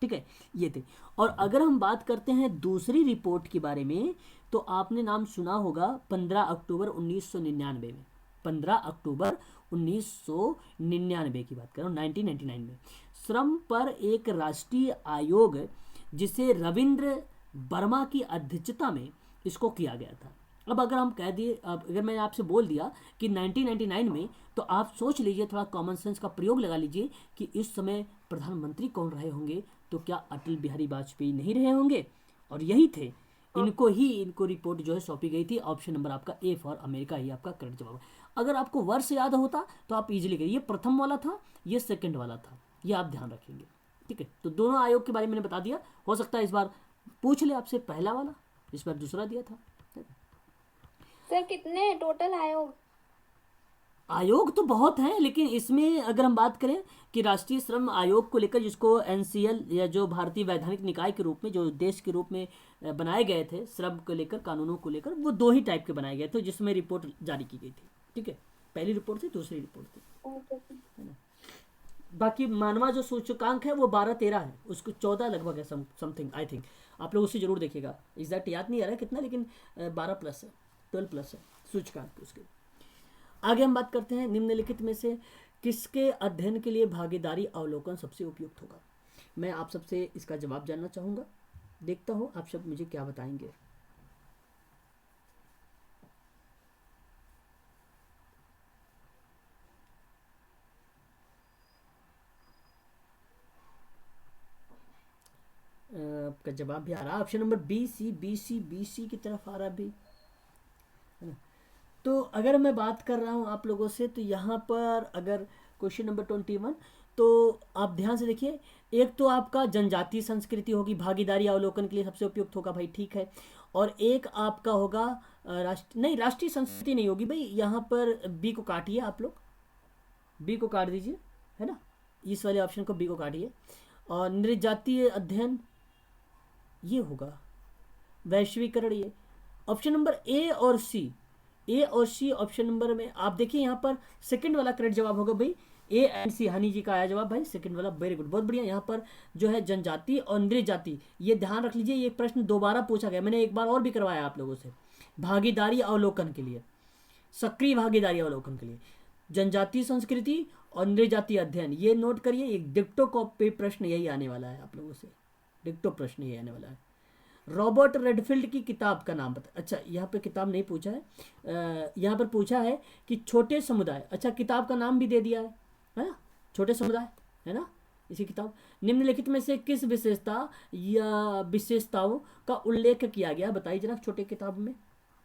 ठीक है, ये थे। और अगर हम बात करते हैं दूसरी रिपोर्ट के बारे में, तो आपने नाम सुना होगा 15 अक्टूबर 1999 में, 15 अक्टूबर 1999 की बात कर रहा हूँ, 1999 में श्रम पर एक राष्ट्रीय आयोग, जिसे रविंद्र वर्मा की अध्यक्षता में इसको किया गया था। अब अगर हम कह दिए, अब अगर मैंने आपसे बोल दिया कि 1999 में, तो आप सोच लीजिए, थोड़ा कॉमन सेंस का प्रयोग लगा लीजिए कि इस समय प्रधानमंत्री कौन रहे होंगे, तो क्या अटल बिहारी वाजपेयी नहीं रहे होंगे? और यही थे, इनको रिपोर्ट जो है सौंपी गई थी। ऑप्शन नंबर आपका ए फॉर अमेरिका ही आपका करेक्ट जवाब है। अगर आपको वर्ष याद होता तो आप इजीली करिए, ये प्रथम वाला था, ये सेकंड वाला था, ये आप ध्यान रखेंगे, ठीक है। तो दोनों आयोग के बारे में मैंने बता दिया, हो सकता है इस बार पूछ ले आपसे पहला वाला, इस बार दूसरा दिया था। सर कितने टोटल आयोग तो बहुत हैं, लेकिन इसमें अगर हम बात करें कि राष्ट्रीय श्रम आयोग को लेकर, जिसको एनसीएल या जो भारतीय वैधानिक निकाय के रूप में, जो देश के रूप में बनाए गए थे श्रम को लेकर, कानूनों को लेकर, वो 2 ही टाइप के बनाए गए थे, जिसमें रिपोर्ट जारी की गई थी, ठीक है। पहली रिपोर्ट थी, दूसरी रिपोर्ट थी, है ना। बाकी मानवा जो सूचकांक है वो 12-13 है, उसको 14 लगभग है, समथिंग आई थिंक। आप लोग उसे जरूर देखिएगा, एग्जैक्ट याद नहीं आ रहा है कितना, लेकिन 12+ है, 12+ है सूचकांक उसके। आगे हम बात करते हैं, निम्नलिखित में से किसके अध्ययन के लिए भागीदारी अवलोकन सबसे उपयुक्त होगा? मैं आप सबसे इसका जवाब जानना चाहूँगा, देखता हूँ आप सब मुझे क्या बताएंगे। आपका जवाब भी आ रहा है, ऑप्शन नंबर बी सी की तरफ आ रहा है भी, है ना। तो अगर मैं बात कर रहा हूँ आप लोगों से, तो यहाँ पर अगर क्वेश्चन नंबर 21, तो आप ध्यान से देखिए, एक तो आपका जनजातीय संस्कृति होगी, भागीदारी अवलोकन के लिए सबसे उपयुक्त होगा भाई, ठीक है। और एक आपका होगा राष्ट्रीय संस्कृति नहीं होगी भाई, यहाँ पर बी को काटिए, आप लोग बी को काट दीजिए, है ना, इस वाले ऑप्शन को बी को काटिए। और नृजातीय अध्ययन ये होगा, वैश्वीकरण ये। ऑप्शन नंबर ए और सी ऑप्शन नंबर में आप देखिए यहाँ पर सेकंड वाला करेक्ट जवाब होगा भाई, ए एंड सी। हनी जी का आया जवाब भाई सेकंड वाला, वेरी गुड, बहुत बढ़िया। यहाँ पर जो है जनजाति और नृजाति, ये ध्यान रख लीजिए, ये प्रश्न दोबारा पूछा गया, मैंने एक बार और भी करवाया आप लोगों से, भागीदारी अवलोकन के लिए, सक्रिय भागीदारी अवलोकन के लिए, जनजातीय संस्कृति और नृजाति अध्ययन, ये नोट करिए। एक डिक्टो कॉपी प्रश्न यही आने वाला है आप लोगों से, डिक्टो प्रश्न यही आने वाला है। रॉबर्ट रेडफील्ड की किताब का नाम बता। अच्छा, यहाँ पे किताब नहीं पूछा है, यहाँ पर पूछा है कि छोटे समुदाय। अच्छा, किताब का नाम भी दे दिया है ना, छोटे समुदाय है ना इसी किताब। निम्नलिखित में से किस विशेषता या विशेषताओं का उल्लेख किया गया, बताइए जरा। छोटे किताब में,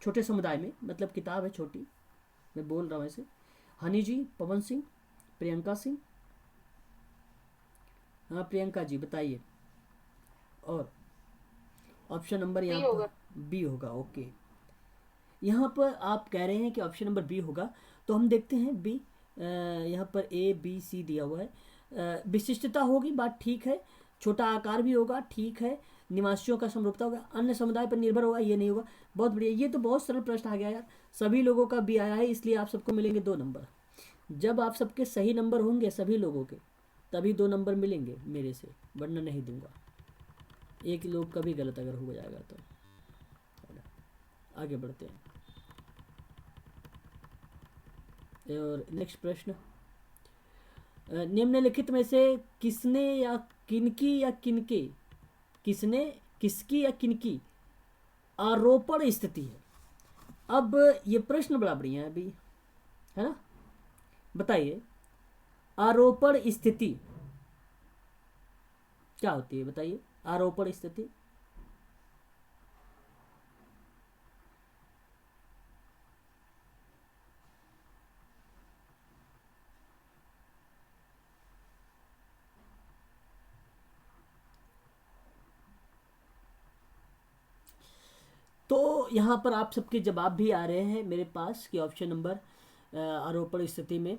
छोटे समुदाय में, मतलब किताब है छोटी, मैं बोल रहा हूँ ऐसे। हनी जी, पवन सिंह, प्रियंका सिंह, हाँ प्रियंका जी बताइए। और ऑप्शन नंबर यहाँ पर बी होगा, ओके। यहाँ पर आप कह रहे हैं कि ऑप्शन नंबर बी होगा, तो हम देखते हैं बी। यहाँ पर ए बी सी दिया हुआ है। विशिष्टता होगी, बात ठीक है। छोटा आकार भी होगा, ठीक है। निवासियों का समरूपता होगा, अन्य समुदाय पर निर्भर होगा, ये नहीं होगा। बहुत बढ़िया, ये तो बहुत सरल प्रश्न आ गया यार, सभी लोगों का बी आया है, इसलिए आप सबको मिलेंगे 2 नंबर। जब आप सबके सही नंबर होंगे सभी लोगों के, तभी 2 नंबर मिलेंगे मेरे से, वरना नहीं दूंगा। एक लोग का भी गलत अगर हो जाएगा तो। आगे बढ़ते हैं और नेक्स्ट प्रश्न। निम्नलिखित में से किसने या किनकी या किनके, किसने, किसकी या किनकी आरोपण स्थिति है। अब ये प्रश्न बड़ा बढ़िया है अभी, है ना, बताइए आरोपण स्थिति क्या होती है, बताइए आरोपण स्थिति। तो यहाँ पर आप सबके जवाब भी आ रहे हैं मेरे पास कि ऑप्शन नंबर आरोपण स्थिति में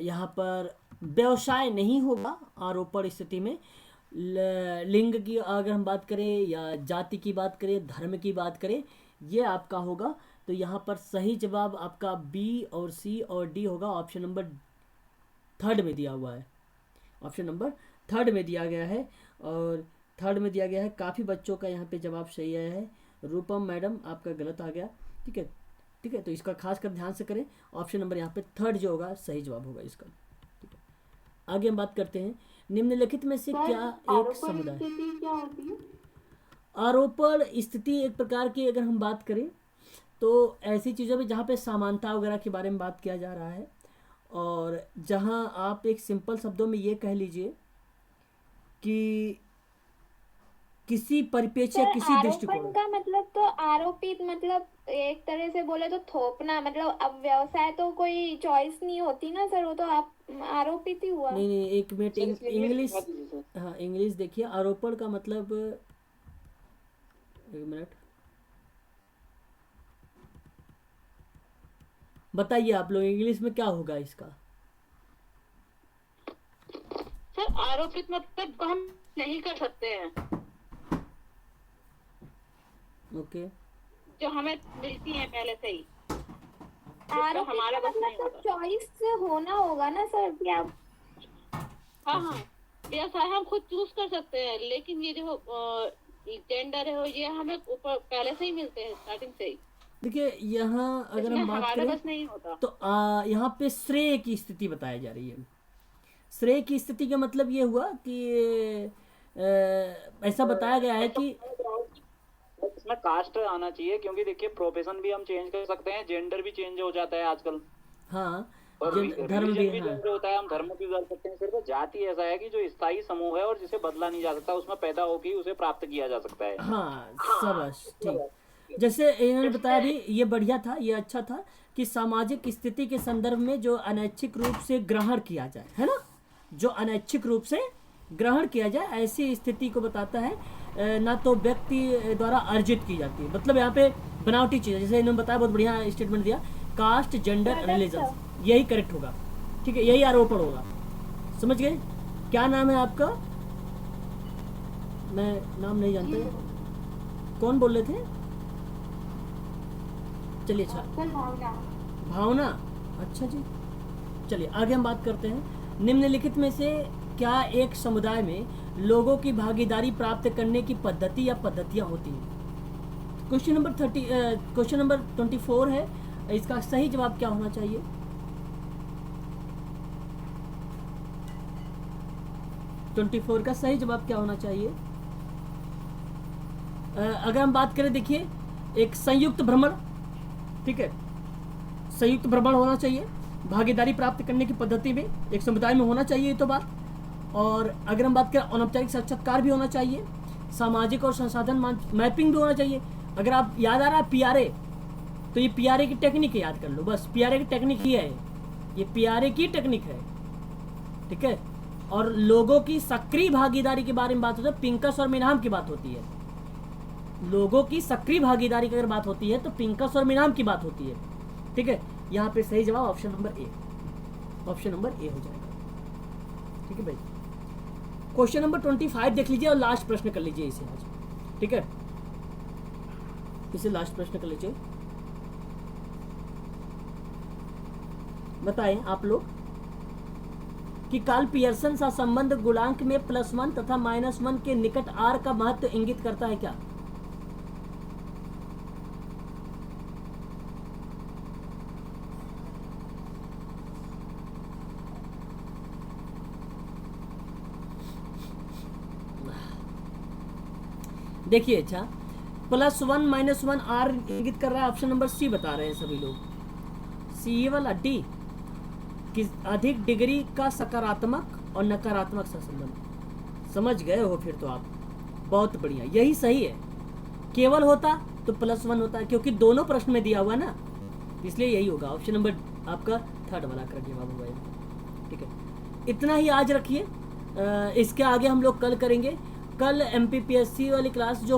यहाँ पर व्यवसाय नहीं होगा। आरोपण स्थिति में लिंग की अगर हम बात करें या जाति की बात करें, धर्म की बात करें, ये आपका होगा। तो यहाँ पर सही जवाब आपका बी और सी और डी होगा। ऑप्शन नंबर 3 में दिया हुआ है, ऑप्शन नंबर 3 में दिया गया है, और 3 में दिया गया है। काफ़ी बच्चों का यहाँ पे जवाब सही आया है। रूपम मैडम आपका गलत आ गया, ठीक है, ठीक है, तो इसका खास कर ध्यान से करें। ऑप्शन नंबर यहाँ पे 3 जो होगा सही जवाब होगा इसका, ठीक है। आगे हम बात करते हैं, निम्नलिखित में से क्या एक समुदाय। क्या होती है? आरोपण स्थिति एक प्रकार की अगर हम बात करें तो ऐसी चीज़ों में जहाँ पे समानता वगैरह के बारे में बात किया जा रहा है, और जहाँ आप एक सिंपल शब्दों में ये कह लीजिए कि किसी परिपेक्ष या किसी दृष्टिकोण आरोपण का मतलब तो आरोपित, मतलब एक तरह से बोले तो थोपना, मतलब अब व्यवसाय तो कोई चॉइस नहीं होती ना सर, वो तो आप आरोपित ही हुआ। नहीं, एक मिनट, इंग्लिश, हाँ इंग्लिश देखिए। आरोपण का मतलब, एक मिनट बताइए आप लोग इंग्लिश में क्या होगा इसका। सर आरोपित मतलब हम नहीं कर सकते हैं, ओके, जो हमें मिलती है पहले से ही। आरोपित हमारा का बस नहीं मतलब तो होता। चॉइस होना होगा ना सर, कि आप हाँ हाँ, व्यवसाय हम खुद चूज कर सकते हैं, लेकिन ये जो टेंडर है ये हमें ऊपर पहले से ही मिलते हैं, स्टार्टिंग से ही। देखिए यहाँ अगर हम बात हमारा करें बस नहीं होता। तो यहाँ पे श्रेय की स्थिति बताई जा रही है। श्रेय की स्थिति का मतलब ये हुआ कि ऐसा बताया गया है कि इसमें कास्ट आना चाहिए, क्योंकि देखिए प्रोफेशन भी हम चेंज कर सकते हैं, जेंडर भी चेंज हो जाता है आजकल, हाँ, और धर्म भी, भी चेंज होता है, हम धर्म भी बदल सकते हैं। सिर्फ जाति ऐसा है कि जो स्थायी समूह है और जिसे बदला नहीं जा सकता, उसमें पैदा होकर उसे प्राप्त किया जा सकता है। हाँ शाबाश, ठीक। जैसे इन्होंने बताया भी, ये बढ़िया था, ये अच्छा था कि सामाजिक स्थिति के संदर्भ में जो अनैच्छिक रूप से ग्रहण किया जाए, है ना, जो अनैच्छिक रूप से ग्रहण किया जाए, ऐसी स्थिति को बताता है, ना तो व्यक्ति द्वारा अर्जित की जाती है। मतलब यहाँ पे बनावटी चीज़, जैसे इन्होंने बताया, बहुत बढ़िया स्टेटमेंट दिया, कास्ट, जेंडर, रिलीजन, यही करेक्ट होगा, ठीक है, यही आरोपण होगा। समझ गए? क्या नाम है आपका? मैं नाम नहीं जानते, कौन बोल रहे थे? चलिए अच्छा, भावना, अच्छा जी। चलिए आगे हम बात करते हैं। निम्नलिखित में से क्या एक समुदाय में लोगों की भागीदारी प्राप्त करने की पद्धति या पद्धतियां होती हैं? क्वेश्चन नंबर 24 है, इसका सही जवाब क्या होना चाहिए? का सही जवाब क्या होना चाहिए? अगर हम बात करें, देखिए, एक संयुक्त भ्रमण, ठीक है, संयुक्त भ्रमण होना चाहिए, भागीदारी प्राप्त करने की पद्धति में एक समुदाय में होना चाहिए, ये तो बात। और अगर हम बात करें, अनौपचारिक साक्षात्कार भी होना चाहिए, सामाजिक और संसाधन मैपिंग भी होना चाहिए। अगर आप याद आ रहा है PRA, तो ये PRA की टेक्निक है, याद कर लो बस, PRA की टेक्निक ही है, ये PRA की टेक्निक है, ठीक है। और लोगों की सक्रिय भागीदारी के बारे में बात होती है, पिंकस और मिनहाम की बात होती है। लोगों की सक्रिय भागीदारी की अगर बात होती है तो पिंकस और मिनहाम की बात होती है, ठीक है। यहाँ पे सही जवाब ऑप्शन नंबर ए हो जाएगा, ठीक है भाई। क्वेश्चन नंबर 25 देख लीजिए और लास्ट प्रश्न कर लीजिए इसे आज, ठीक है, इसे लास्ट प्रश्न कर लीजिए। बताएं आप लोग कि कार्ल पियर्सन सा संबंध गुणांक में +1 तथा -1 के निकट r का महत्व इंगित करता है क्या? देखिए, अच्छा, +1 -1 r इंगित कर रहा है, ऑप्शन नंबर सी बता रहे हैं सभी लोग, सी वाला डी, कि अधिक डिग्री का सकारात्मक और नकारात्मक संबंध। समझ गए हो फिर तो आप, बहुत बढ़िया, यही सही है। केवल होता तो +1 होता है, क्योंकि दोनों प्रश्न में दिया हुआ ना, इसलिए यही होगा, ऑप्शन नंबर आपका 3rd वाला करेक्ट जवाब होगा, ठीक है। इतना ही आज रखिए, इसके आगे हम लोग कल करेंगे। कल MPPSC वाली क्लास जो